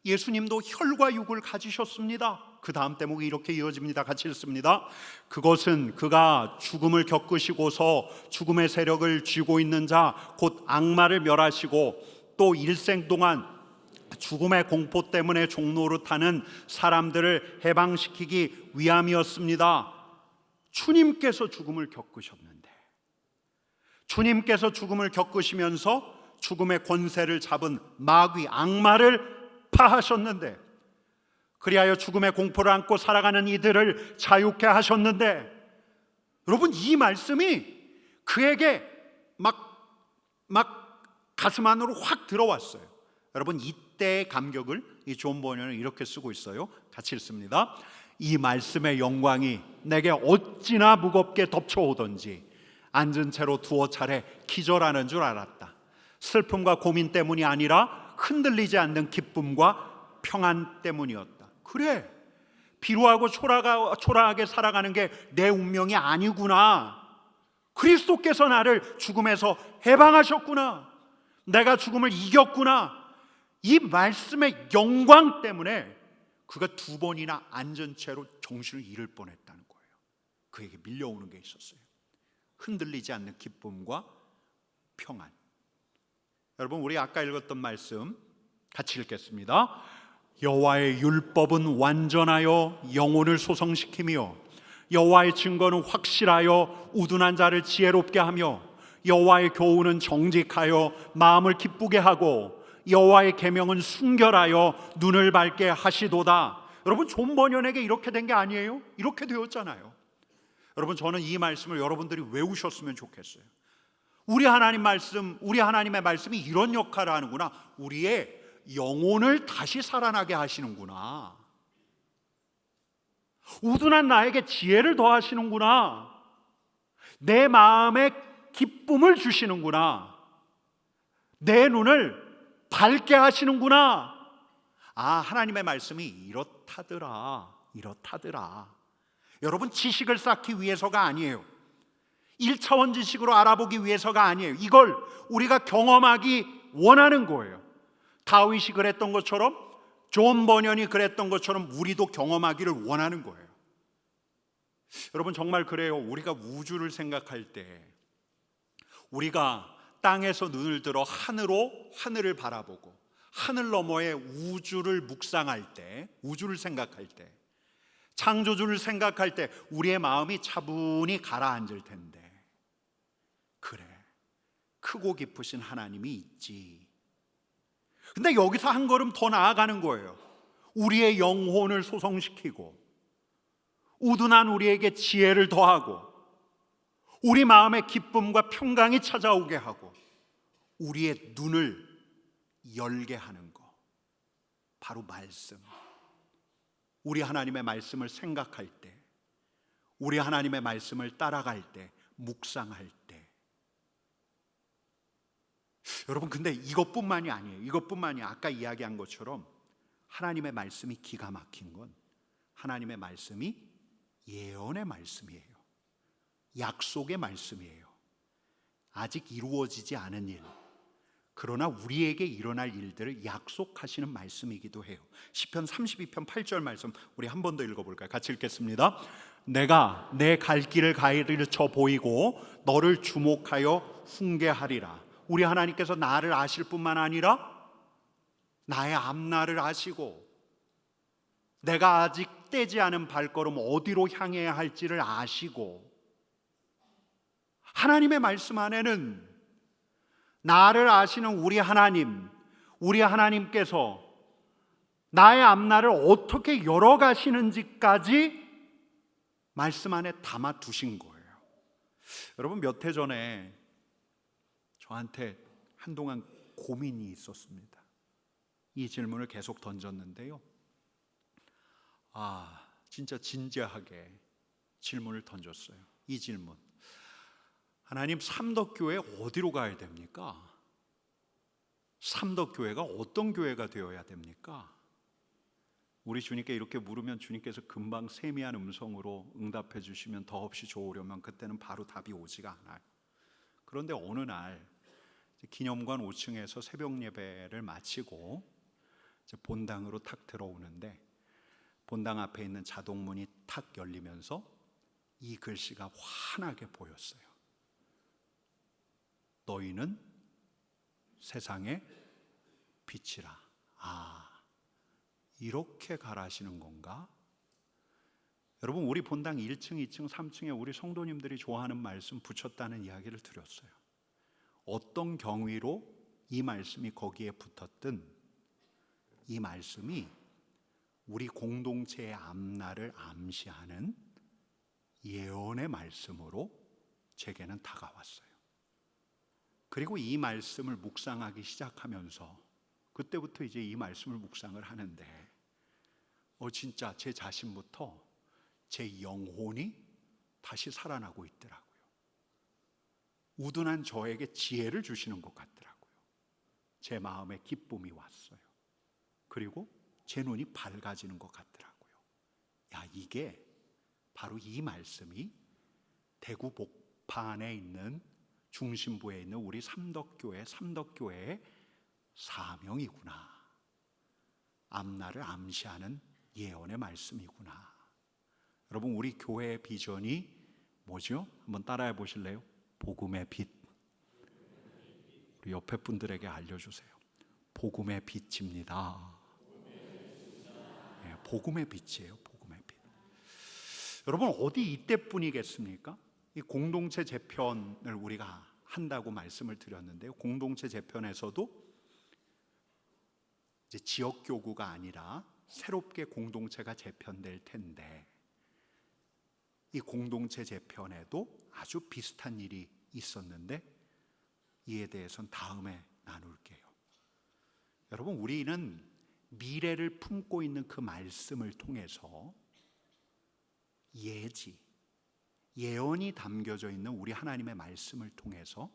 예수님도 혈과 육을 가지셨습니다. 그 다음 대목이 이렇게 이어집니다. 같이 읽습니다. 그것은 그가 죽음을 겪으시고서 죽음의 세력을 쥐고 있는 자 곧 악마를 멸하시고 또 일생 동안 죽음의 공포 때문에 종노릇하는 사람들을 해방시키기 위함이었습니다. 주님께서 죽음을 겪으셨는데, 주님께서 죽음을 겪으시면서 죽음의 권세를 잡은 마귀 악마를 파하셨는데, 그리하여 죽음의 공포를 안고 살아가는 이들을 자유케 하셨는데, 여러분 이 말씀이 그에게 막 가슴 안으로 확 들어왔어요. 여러분 이때의 감격을 이 존 버니언은 이렇게 쓰고 있어요. 같이 읽습니다. 이 말씀의 영광이 내게 어찌나 무겁게 덮쳐오던지 앉은 채로 두어 차례 기절하는 줄 알았다. 슬픔과 고민 때문이 아니라 흔들리지 않는 기쁨과 평안 때문이었다. 그래, 비루하고 초라하게 살아가는 게 내 운명이 아니구나. 그리스도께서 나를 죽음에서 해방하셨구나. 내가 죽음을 이겼구나. 이 말씀의 영광 때문에 그가 2번이나 앉은 채로 정신을 잃을 뻔했다는 거예요. 그에게 밀려오는 게 있었어요. 흔들리지 않는 기쁨과 평안. 여러분 우리 아까 읽었던 말씀 같이 읽겠습니다. 여호와의 율법은 완전하여 영혼을 소성시키며 여호와의 증거는 확실하여 우둔한 자를 지혜롭게 하며 여호와의 교훈은 정직하여 마음을 기쁘게 하고 여호와의 계명은 순결하여 눈을 밝게 하시도다. 여러분 존 버니언에게 이렇게 된 게 아니에요. 이렇게 되었잖아요. 여러분 저는 이 말씀을 여러분들이 외우셨으면 좋겠어요. 우리 하나님의 말씀이 이런 역할을 하는구나. 우리의 영혼을 다시 살아나게 하시는구나. 우둔한 나에게 지혜를 더하시는구나. 내 마음에 기쁨을 주시는구나. 내 눈을 밝게 하시는구나. 아, 하나님의 말씀이 이렇다더라. 여러분 지식을 쌓기 위해서가 아니에요. 1차원 지식으로 알아보기 위해서가 아니에요. 이걸 우리가 경험하기 원하는 거예요. 다윗이 그랬던 것처럼, 존 버니언이 그랬던 것처럼 우리도 경험하기를 원하는 거예요. 여러분 정말 그래요. 우리가 우주를 생각할 때, 우리가 땅에서 눈을 들어 하늘을 바라보고 하늘 너머의 우주를 묵상할 때, 우주를 생각할 때, 창조주를 생각할 때 우리의 마음이 차분히 가라앉을 텐데, 그래, 크고 깊으신 하나님이 있지. 근데 여기서 한 걸음 더 나아가는 거예요. 우리의 영혼을 소성시키고 우둔한 우리에게 지혜를 더하고 우리 마음에 기쁨과 평강이 찾아오게 하고 우리의 눈을 열게 하는 거, 바로 말씀. 우리 하나님의 말씀을 생각할 때, 우리 하나님의 말씀을 따라갈 때, 묵상할 때. 여러분 근데 이것뿐만이 아니에요. 아까 이야기한 것처럼 하나님의 말씀이 기가 막힌 건, 하나님의 말씀이 예언의 말씀이에요. 약속의 말씀이에요. 아직 이루어지지 않은 일, 그러나 우리에게 일어날 일들을 약속하시는 말씀이기도 해요. 시편 32편 8절 말씀 우리 한 번 더 읽어볼까요? 같이 읽겠습니다. 내가 내 갈 길을 가르쳐 보이고 너를 주목하여 훈계하리라. 우리 하나님께서 나를 아실 뿐만 아니라 나의 앞날을 아시고 내가 아직 떼지 않은 발걸음 어디로 향해야 할지를 아시고, 하나님의 말씀 안에는 나를 아시는 우리 하나님께서 나의 앞날을 어떻게 열어가시는지까지 말씀 안에 담아 두신 거예요. 여러분, 몇 해 전에 저한테 한동안 고민이 있었습니다. 이 질문을 계속 던졌는데요, 진짜 진지하게 질문을 던졌어요. 이 질문: 하나님, 삼덕교회 어디로 가야 됩니까? 삼덕교회가 어떤 교회가 되어야 됩니까? 우리 주님께 이렇게 물으면 주님께서 금방 세미한 음성으로 응답해 주시면 더없이 좋으려면 그때는 바로 답이 오지가 않아요. 그런데 어느 날 기념관 5층에서 새벽 예배를 마치고 이제 본당으로 탁 들어오는데, 본당 앞에 있는 자동문이 탁 열리면서 이 글씨가 환하게 보였어요. 너희는 세상의 빛이라. 이렇게 가라시는 건가? 여러분, 우리 본당 1층, 2층, 3층에 우리 성도님들이 좋아하는 말씀 붙였다는 이야기를 드렸어요. 어떤 경위로 이 말씀이 거기에 붙었든 이 말씀이 우리 공동체의 앞날을 암시하는 예언의 말씀으로 제게는 다가왔어요. 그리고 이 말씀을 묵상하기 시작하면서 그때부터 이제 이 말씀을 묵상을 하는데 진짜 제 자신부터 제 영혼이 다시 살아나고 있더라고요. 우둔한 저에게 지혜를 주시는 것 같더라고요. 제 마음에 기쁨이 왔어요. 그리고 제 눈이 밝아지는 것 같더라고요. 이게 바로 이 말씀이 대구 복판에 있는 중심부에 있는 우리 삼덕교회의 사명이구나. 앞날을 암시하는 예언의 말씀이구나. 여러분, 우리 교회의 비전이 뭐죠? 한번 따라해 보실래요? 복음의 빛. 우리 옆에 분들에게 알려주세요. 복음의 빛입니다. 복음의 빛이에요. 복음의 빛. 여러분, 어디 이때뿐이겠습니까? 이 공동체 재편을 우리가 한다고 말씀을 드렸는데요, 공동체 재편에서도 이제 지역 교구가 아니라 새롭게 공동체가 재편될 텐데, 이 공동체 재편에도 아주 비슷한 일이 있었는데 이에 대해서는 다음에 나눌게요. 여러분, 우리는 미래를 품고 있는 그 말씀을 통해서 예언이 담겨져 있는 우리 하나님의 말씀을 통해서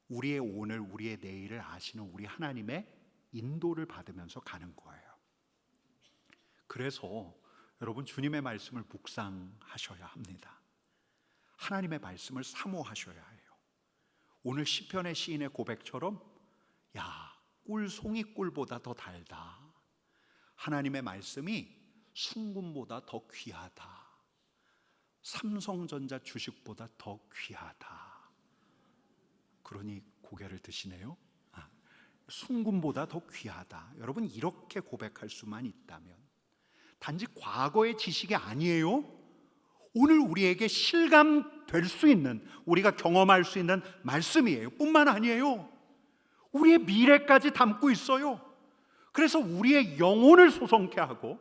우리의 오늘, 우리의 내일을 아시는 우리 하나님의 인도를 받으면서 가는 거예요. 그래서 여러분, 주님의 말씀을 묵상하셔야 합니다. 하나님의 말씀을 사모하셔야 해요. 오늘 시편의 시인의 고백처럼 꿀송이 꿀보다 더 달다. 하나님의 말씀이 순금보다 더 귀하다. 삼성전자 주식보다 더 귀하다. 그러니 고개를 드시네요. 순금보다 더 귀하다. 여러분, 이렇게 고백할 수만 있다면, 단지 과거의 지식이 아니에요. 오늘 우리에게 실감될 수 있는, 우리가 경험할 수 있는 말씀이에요. 뿐만 아니에요, 우리의 미래까지 담고 있어요. 그래서 우리의 영혼을 소성케 하고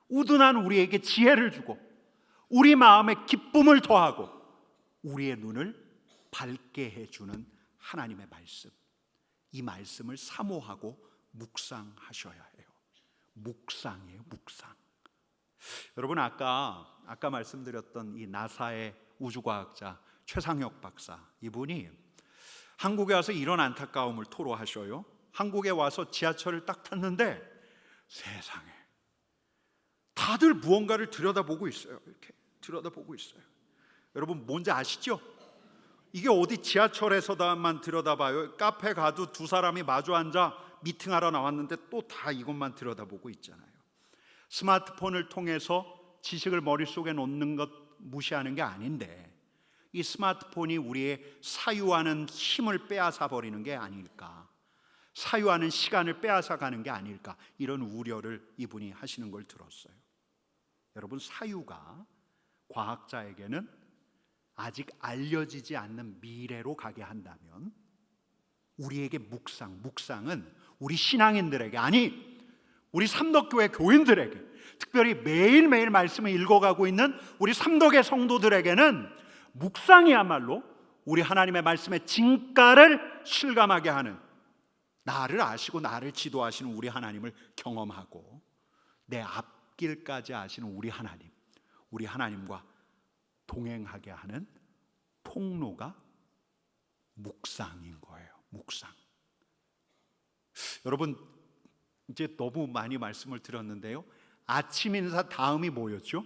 우둔한 우리에게 지혜를 주고 우리 마음에 기쁨을 더하고 우리의 눈을 밝게 해주는 하나님의 말씀, 이 말씀을 사모하고 묵상하셔야 해요. 묵상이에요, 묵상. 여러분, 아까 말씀드렸던 이 나사의 우주과학자 최상혁 박사, 이분이 한국에 와서 이런 안타까움을 토로하셔요. 한국에 와서 지하철을 딱 탔는데 세상에 다들 무언가를 들여다보고 있어요. 이렇게 들여다보고 있어요. 여러분, 뭔지 아시죠? 이게 어디 지하철에서만 들여다봐요. 카페 가도 두 사람이 마주 앉아 미팅하러 나왔는데 또 다 이것만 들여다보고 있잖아요. 스마트폰을 통해서 지식을 머릿속에 놓는 것 무시하는 게 아닌데, 이 스마트폰이 우리의 사유하는 힘을 빼앗아 버리는 게 아닐까. 사유하는 시간을 빼앗아 가는 게 아닐까, 이런 우려를 이분이 하시는 걸 들었어요. 여러분, 사유가 과학자에게는 아직 알려지지 않는 미래로 가게 한다면, 우리에게 묵상은 우리 신앙인들에게, 아니 우리 삼덕교회 교인들에게, 특별히 매일매일 말씀을 읽어가고 있는 우리 삼덕의 성도들에게는 묵상이야말로 우리 하나님의 말씀의 진가를 실감하게 하는, 나를 아시고 나를 지도하시는 우리 하나님을 경험하고 내 앞길까지 아시는 우리 하나님과 동행하게 하는 통로가 묵상인 거예요. 묵상. 여러분, 이제 너무 많이 말씀을 드렸는데요, 아침 인사 다음이 뭐였죠?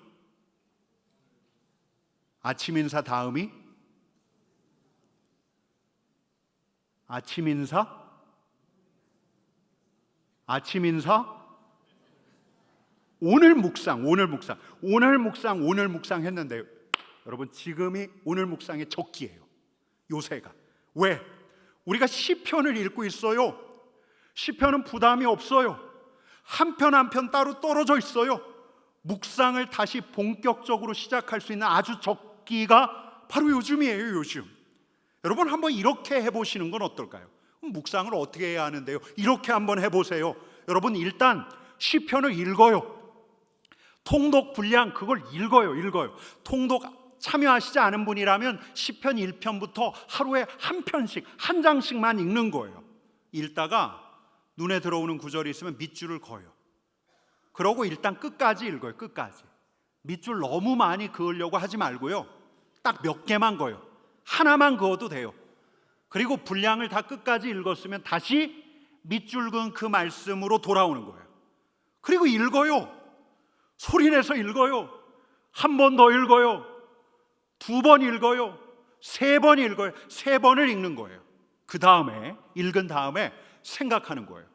아침 인사 다음이 오늘 묵상 했는데요, 여러분, 지금이 오늘 묵상의 적기예요. 요새가. 왜? 우리가 시편을 읽고 있어요. 시편은 부담이 없어요. 한 편 한 편 따로 떨어져 있어요. 묵상을 다시 본격적으로 시작할 수 있는 아주 적기가 바로 요즘이에요. 요즘. 여러분, 한번 이렇게 해보시는 건 어떨까요? 묵상을 어떻게 해야 하는데요? 이렇게 한번 해보세요. 여러분, 일단 시편을 읽어요. 통독 분량 그걸 읽어요. 통독 참여하시지 않은 분이라면 시편 1편부터 하루에 한 편씩, 한 장씩만 읽는 거예요. 읽다가 눈에 들어오는 구절이 있으면 밑줄을 그어요. 그러고 일단 끝까지 읽어요. 끝까지. 밑줄 너무 많이 그으려고 하지 말고요, 딱 몇 개만 그어요. 하나만 그어도 돼요. 그리고 분량을 다 끝까지 읽었으면 다시 밑줄 그은 그 말씀으로 돌아오는 거예요. 그리고 읽어요. 소리내서 읽어요. 한 번 더 읽어요. 2번 읽어요. 3번 읽어요. 3번을 읽는 거예요. 그 다음에, 읽은 다음에 생각하는 거예요.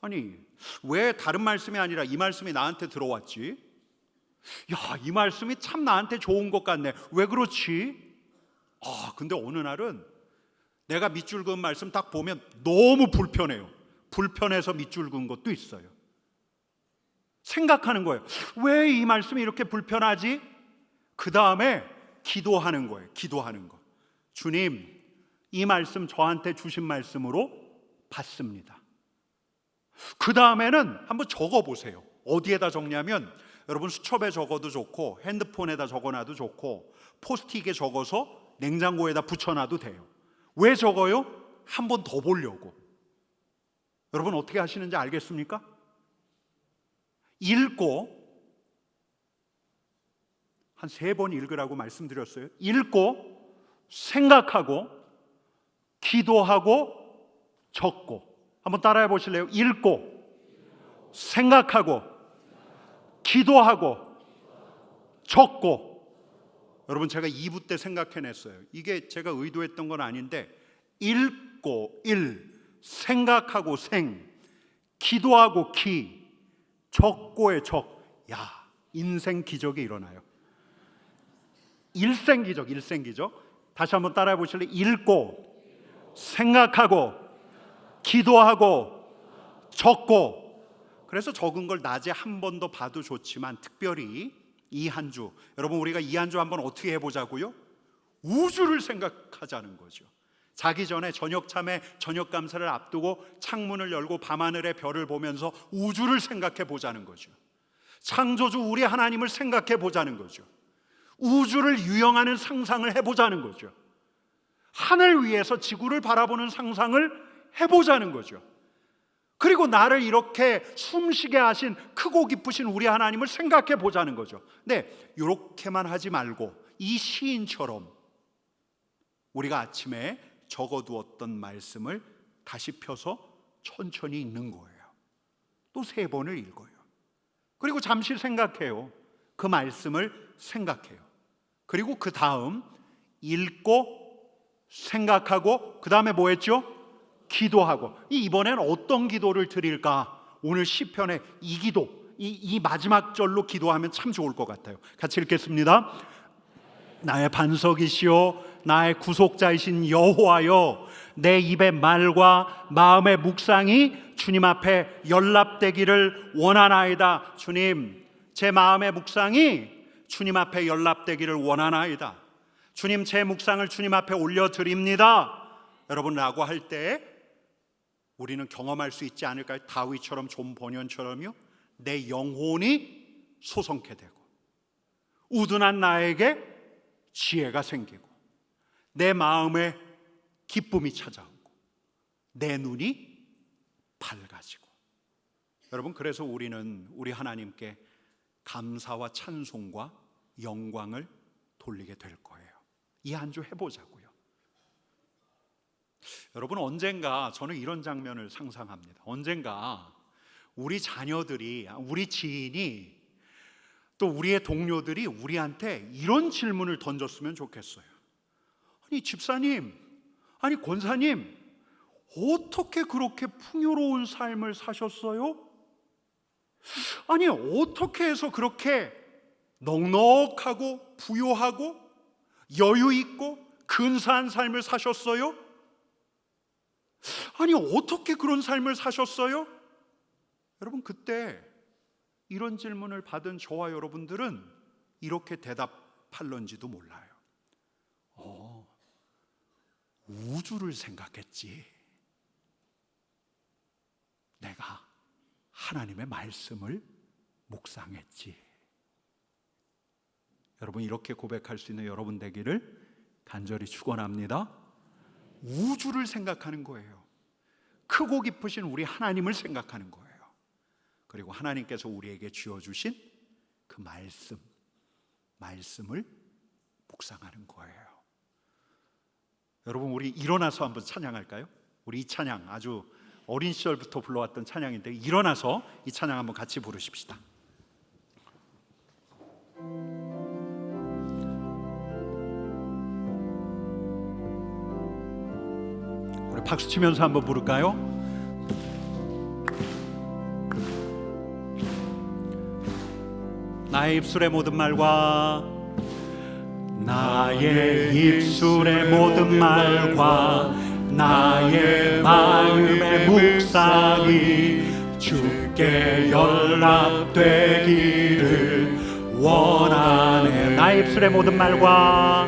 아니, 왜 다른 말씀이 아니라 이 말씀이 나한테 들어왔지? 야, 이 말씀이 참 나한테 좋은 것 같네. 왜 그렇지? 근데 어느 날은 내가 밑줄 그은 말씀 딱 보면 너무 불편해요. 불편해서 밑줄 그은 것도 있어요. 생각하는 거예요. 왜 이 말씀이 이렇게 불편하지? 그 다음에 기도하는 거예요. 기도하는 거. 주님, 이 말씀 저한테 주신 말씀으로 받습니다. 그 다음에는 한번 적어보세요. 어디에다 적냐면, 여러분, 수첩에 적어도 좋고 핸드폰에다 적어놔도 좋고 포스트잇에 적어서 냉장고에다 붙여놔도 돼요. 왜 적어요? 한 번 더 보려고. 여러분, 어떻게 하시는지 알겠습니까? 읽고, 한 3번 읽으라고 말씀드렸어요. 읽고, 생각하고, 기도하고, 적고. 한번 따라해 보실래요? 읽고, 생각하고, 기도하고, 적고. 여러분, 제가 2부 때 생각해냈어요. 이게 제가 의도했던 건 아닌데, 읽고 생각하고 기도하고 적고의 적. 야, 인생 기적이 일어나요. 일생기적. 다시 한번 따라해 보실래요? 읽고, 생각하고, 기도하고, 적고. 그래서 적은 걸 낮에 한 번 더 봐도 좋지만, 특별히 이 한 주, 여러분, 우리가 이 한 주 한번 어떻게 해보자고요? 우주를 생각하자는 거죠. 자기 전에 저녁 참회, 저녁 감사를 앞두고 창문을 열고 밤하늘의 별을 보면서 우주를 생각해 보자는 거죠. 창조주 우리 하나님을 생각해 보자는 거죠. 우주를 유영하는 상상을 해보자는 거죠. 하늘 위에서 지구를 바라보는 상상을 해보자는 거죠. 그리고 나를 이렇게 숨쉬게 하신 크고 깊으신 우리 하나님을 생각해 보자는 거죠. 네, 이렇게만 하지 말고 이 시인처럼 우리가 아침에 적어두었던 말씀을 다시 펴서 천천히 읽는 거예요. 또 3번을 읽어요. 그리고 잠시 생각해요. 그 말씀을 생각해요. 그리고 그 다음 읽고 생각하고, 그 다음에 뭐 했죠? 기도하고. 이번엔 어떤 기도를 드릴까? 오늘 시편의 이 기도, 이 마지막 절로 기도하면 참 좋을 것 같아요. 같이 읽겠습니다. 나의 반석이시오 나의 구속자이신 여호와여, 내 입의 말과 마음의 묵상이 주님 앞에 연락되기를 원하나이다. 주님, 제 마음의 묵상이 주님 앞에 연락되기를 원하나이다. 주님, 제 묵상을 주님 앞에 올려드립니다. 여러분, 라고 할 때 우리는 경험할 수 있지 않을까요? 다윗처럼, 존 번연처럼요, 내 영혼이 소성케 되고 우둔한 나에게 지혜가 생기고 내 마음에 기쁨이 찾아오고 내 눈이 밝아지고. 여러분, 그래서 우리는 우리 하나님께 감사와 찬송과 영광을 돌리게 될 거예요. 이 한 주 해보자고요. 여러분, 언젠가 저는 이런 장면을 상상합니다. 언젠가 우리 자녀들이, 우리 지인이, 또 우리의 동료들이 우리한테 이런 질문을 던졌으면 좋겠어요. 아니 집사님, 아니 권사님, 어떻게 그렇게 풍요로운 삶을 사셨어요? 아니 어떻게 해서 그렇게 넉넉하고 부유하고 여유 있고 근사한 삶을 사셨어요? 아니 어떻게 그런 삶을 사셨어요? 여러분, 그때 이런 질문을 받은 저와 여러분들은 이렇게 대답할런지도 몰라요. 우주를 생각했지. 내가 하나님의 말씀을 묵상했지. 여러분, 이렇게 고백할 수 있는 여러분 되기를 간절히 축원합니다. 우주를 생각하는 거예요. 크고 깊으신 우리 하나님을 생각하는 거예요. 그리고 하나님께서 우리에게 주어주신 그 말씀을 묵상하는 거예요. 여러분, 우리 일어나서 한번 찬양할까요? 우리 이 찬양, 아주 어린 시절부터 불러왔던 찬양인데, 일어나서 이 찬양 한번 같이 부르십시다. 우리 박수 치면서 한번 부를까요? 나의 입술의 모든 말과 나의 입술의 모든 말과 나의 마음의 묵상이 주께 연락되기를 원하네. 나의 입술의 모든 말과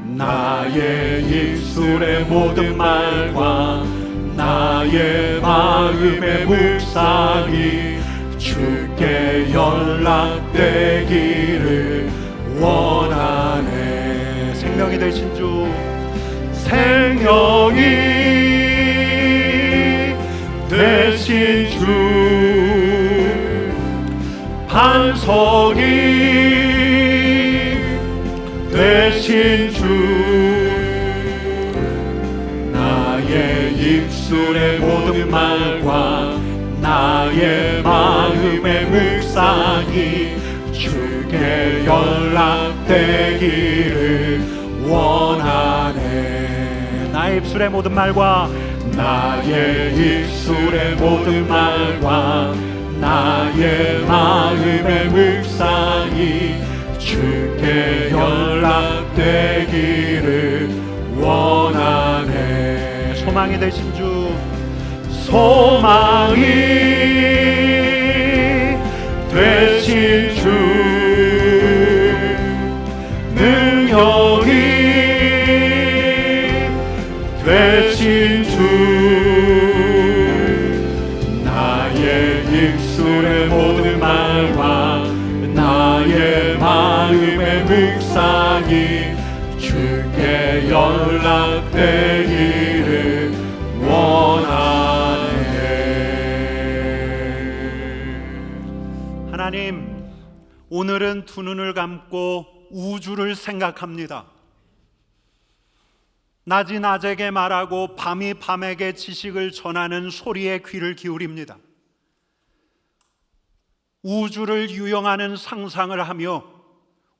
나의 입술의 모든 말과 나의 마음의 묵상이 주께 연락되기를 원하네. 생명이 되신 주, 생명이 되신 주, 반석이 되신 주, 나의 입술의 모든 말과 나의 마음의 묵상이 주께 연락되기를 원하네. 나의 입술의 모든 말과 나의 입술의 모든 말과 나의 마음의 묵상이 주께 연락되기를 원하네. 소망이 되신 주, 소망이 되신 주, 능력이 되신 주, 나의 입술의 모든 말과 나의 마음의 묵상이 주께 연락되기를 원하네. 하나님, 오늘은 두 눈을 감고 우주를 생각합니다. 낮이 낮에게 말하고 밤이 밤에게 지식을 전하는 소리에 귀를 기울입니다. 우주를 유영하는 상상을 하며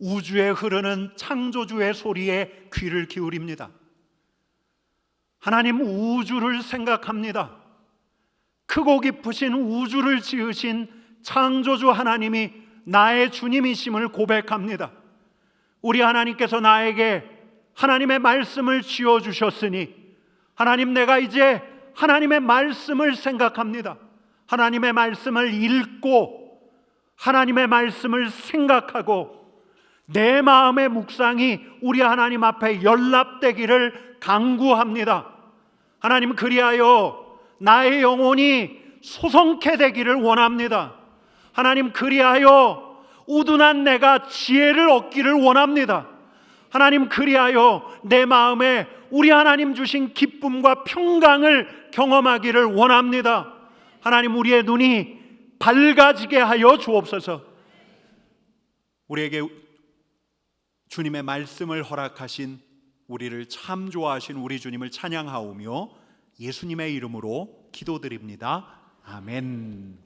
우주에 흐르는 창조주의 소리에 귀를 기울입니다. 하나님, 우주를 생각합니다. 크고 깊으신 우주를 지으신 창조주 하나님이 나의 주님이심을 고백합니다. 우리 하나님께서 나에게 하나님의 말씀을 지어 주셨으니 하나님, 내가 이제 하나님의 말씀을 생각합니다. 하나님의 말씀을 읽고 하나님의 말씀을 생각하고 내 마음의 묵상이 우리 하나님 앞에 연락되기를 간구합니다. 하나님, 그리하여 나의 영혼이 소성케 되기를 원합니다. 하나님, 그리하여 우둔한 내가 지혜를 얻기를 원합니다. 하나님, 그리하여 내 마음에 우리 하나님 주신 기쁨과 평강을 경험하기를 원합니다. 하나님, 우리의 눈이 밝아지게 하여 주옵소서. 우리에게 주님의 말씀을 허락하신, 우리를 참 좋아하신 우리 주님을 찬양하오며 예수님의 이름으로 기도드립니다. 아멘.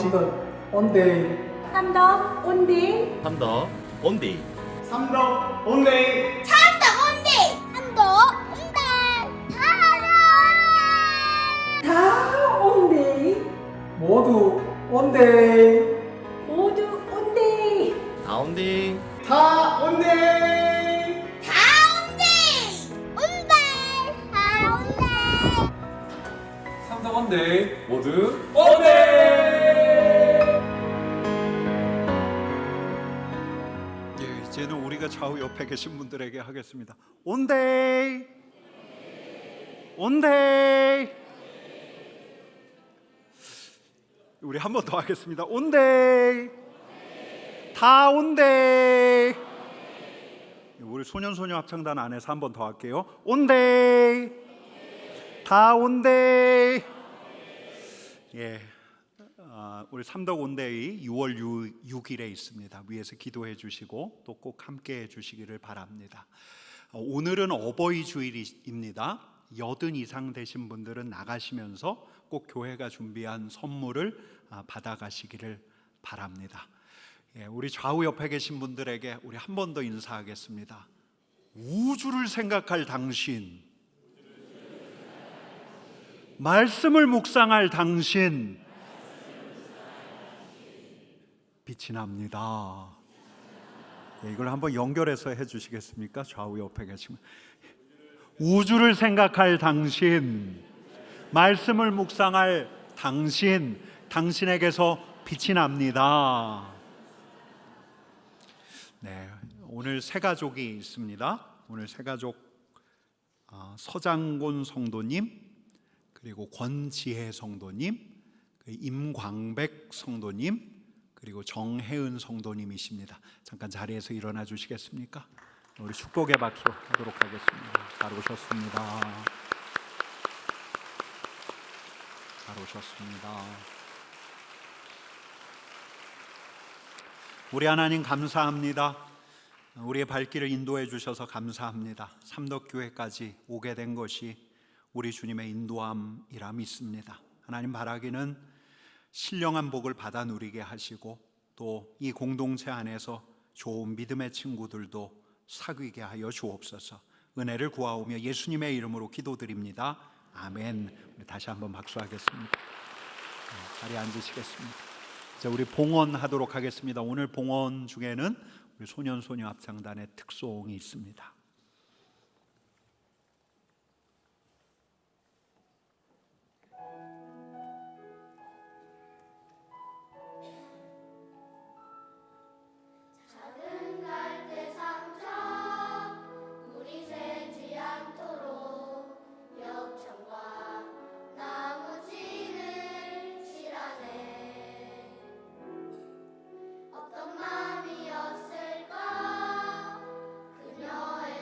삼덕 온데이 삼덕 온디 삼덕 온디 삼덕 온데이 다 온디 모두 온데이 모두 온디 다 온디 다 온데이 삼덕 온데이 모두 예, 이제는 우리가 좌우 옆에 계신 분들에게 하겠습니다. 온데이 온데이. 우리 한 번 더 하겠습니다. 온데이 다 온데이. 우리 소년소녀 합창단 안에서 한 번 더 할게요. 온데이 다 온데이. 예, 우리 삼덕 온데이 6월 6일에 있습니다. 위에서 기도해 주시고 또 꼭 함께 해 주시기를 바랍니다. 오늘은 어버이 주일입니다. 80 이상 되신 분들은 나가시면서 꼭 교회가 준비한 선물을 받아가시기를 바랍니다. 예, 우리 좌우 옆에 계신 분들에게 우리 한 번 더 인사하겠습니다. 우주를 생각할 당신, 말씀을 묵상할 당신 빛이 납니다. 네, 이걸 한번 연결해서 해주시겠습니까? 좌우 옆에 계시면. 우주를 생각할 당신, 말씀을 묵상할 당신, 당신에게서 빛이 납니다. 네, 오늘 세 가족이 있습니다. 오늘 세 가족, 서장곤 성도님, 그리고 권지혜 성도님, 임광백 성도님, 그리고 정혜은 성도님이십니다. 잠깐 자리에서 일어나 주시겠습니까? 우리 축복의 박수 하도록 하겠습니다. 잘 오셨습니다. 잘 오셨습니다. 우리 하나님 감사합니다. 우리의 발길을 인도해 주셔서 감사합니다. 삼덕교회까지 오게 된 것이 우리 주님의 인도함이라 믿습니다. 하나님 바라기는 신령한 복을 받아 누리게 하시고 또 이 공동체 안에서 좋은 믿음의 친구들도 사귀게 하여 주옵소서. 은혜를 구하오며 예수님의 이름으로 기도드립니다. 아멘. 우리 다시 한번 박수하겠습니다. 자리에 앉으시겠습니다. 이제 우리 봉헌하도록 하겠습니다. 오늘 봉헌 중에는 우리 소년소녀 합창단의 특송이 있습니다. 어떤 마음이었을까 그녀의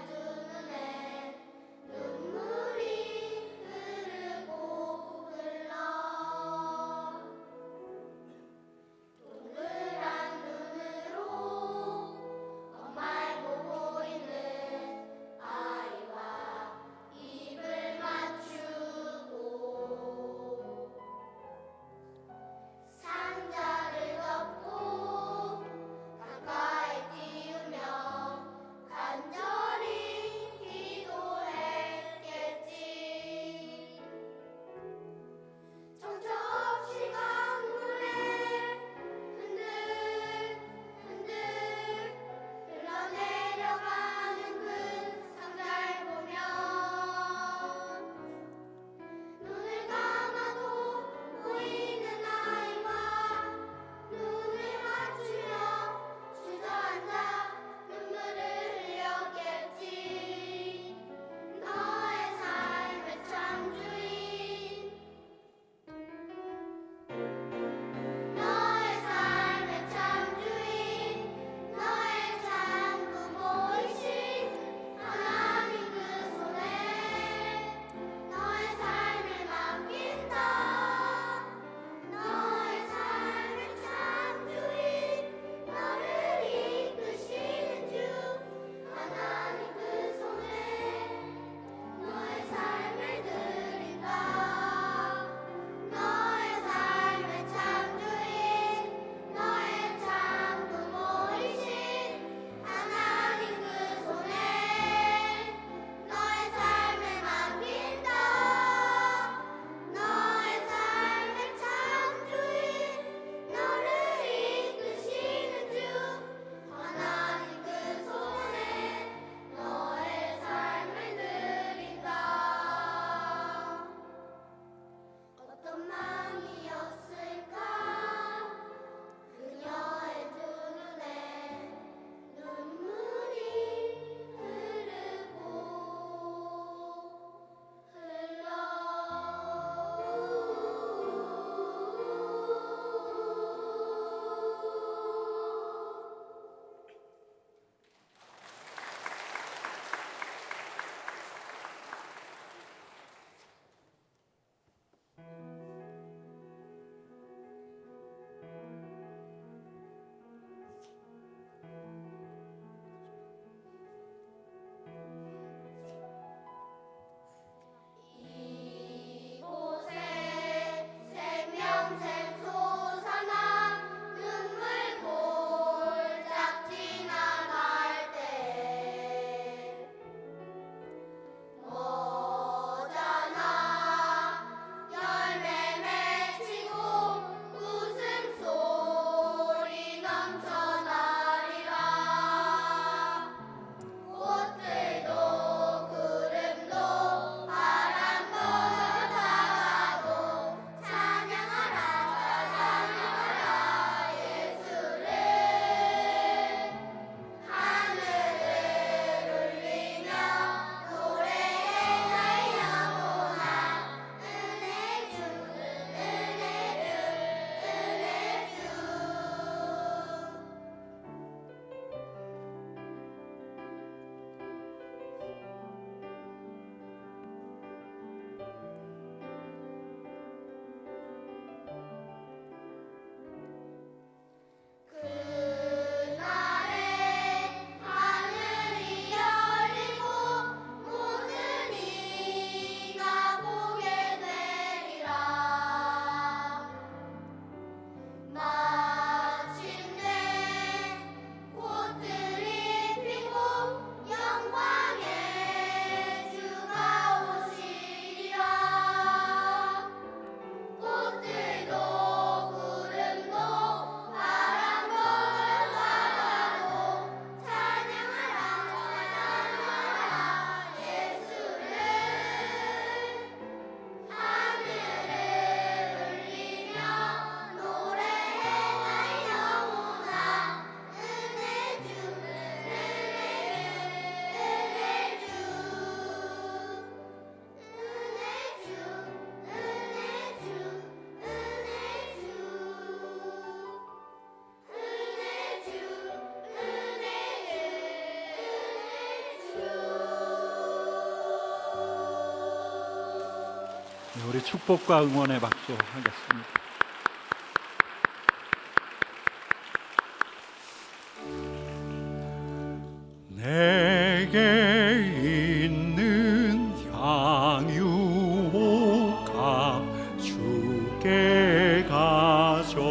네, 우리 축복과 응원의 박수 하겠습니다. 내게 있는 양유가 주께 가져와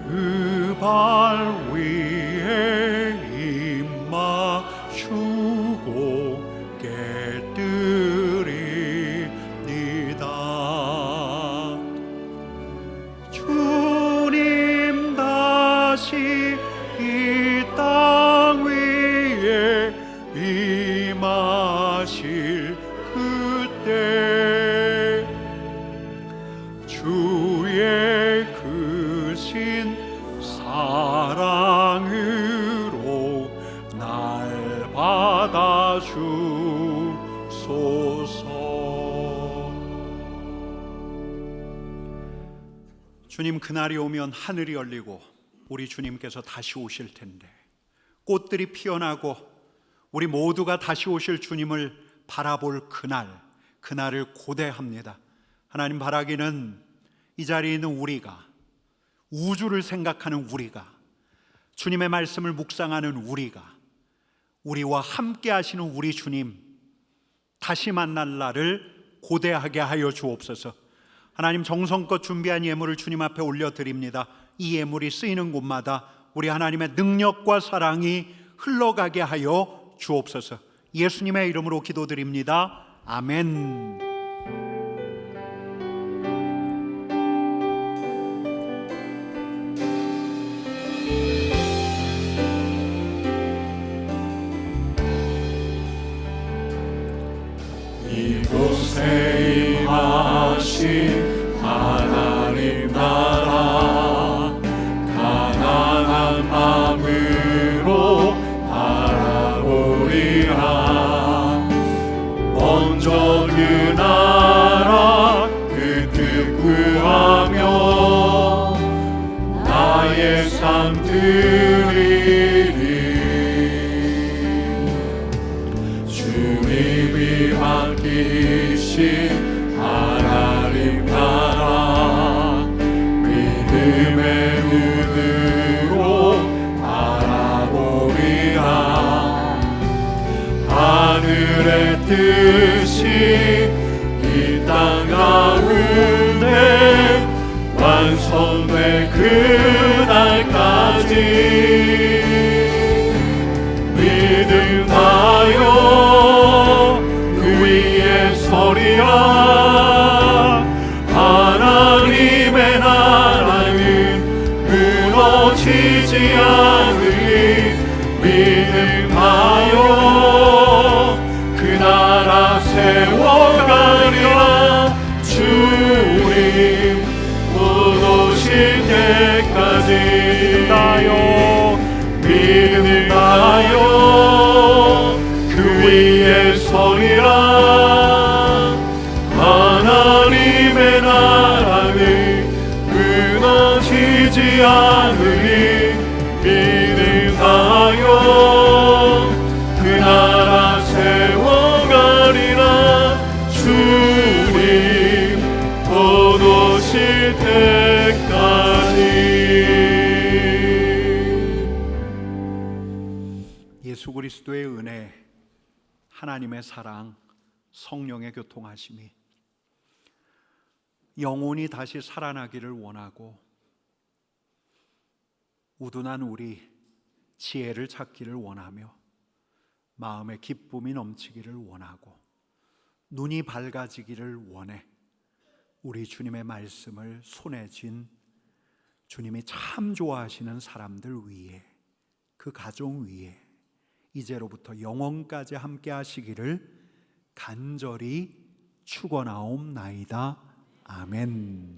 그 발 위에 입 맞추고 깨뜨립니다. 주님 다시 이 땅 위에 임하실 그때 주의 크신 사랑으로 날 받아주소서. 주님, 그날이 오면 하늘이 열리고 우리 주님께서 다시 오실 텐데, 꽃들이 피어나고 우리 모두가 다시 오실 주님을 바라볼 그날을 고대합니다. 하나님, 바라기는 이 자리에 있는 우리가, 우주를 생각하는 우리가, 주님의 말씀을 묵상하는 우리가, 우리와 함께 하시는 우리 주님 다시 만날 날을 고대하게 하여 주옵소서. 하나님, 정성껏 준비한 예물을 주님 앞에 올려드립니다. 이 예물이 쓰이는 곳마다 우리 하나님의 능력과 사랑이 흘러가게 하여 주옵소서. 예수님의 이름으로 기도드립니다. 아멘. 이곳에 임하신 하나님 나라, 가난한 마음으로 바라보리라. 먼저 그 나라 그 뜻 구하며 나의 삶 드리리. 주님이 맡기신 하나님 나라, 믿음의 눈으로 바라보리라. 하늘의 뜻이 이 땅 가운데 완성될 그날까지 믿음 다여 그 위에 서리라. 하나님의 나라는 무너지지 않으리. 믿음 다여 그 나라 세워가리라. 주님 곧 오실 때까지 믿음 다여 그 위에 서리라. 하나님의 나라는 무너지지 않으리. 믿음 다여 그 나라 세워가리라. 주님 곧 오실 때까지. 예수 그리스도의 은혜, 하나님의 사랑, 성령의 교통하심이 영혼이 다시 살아나기를 원하고, 우둔한 우리 지혜를 찾기를 원하며, 마음의 기쁨이 넘치기를 원하고, 눈이 밝아지기를 원해 우리 주님의 말씀을 손에 쥔 주님이 참 좋아하시는 사람들 위에, 그 가정 위에 이제로부터 영원까지 함께 하시기를 간절히 축원하옵나이다. 아멘.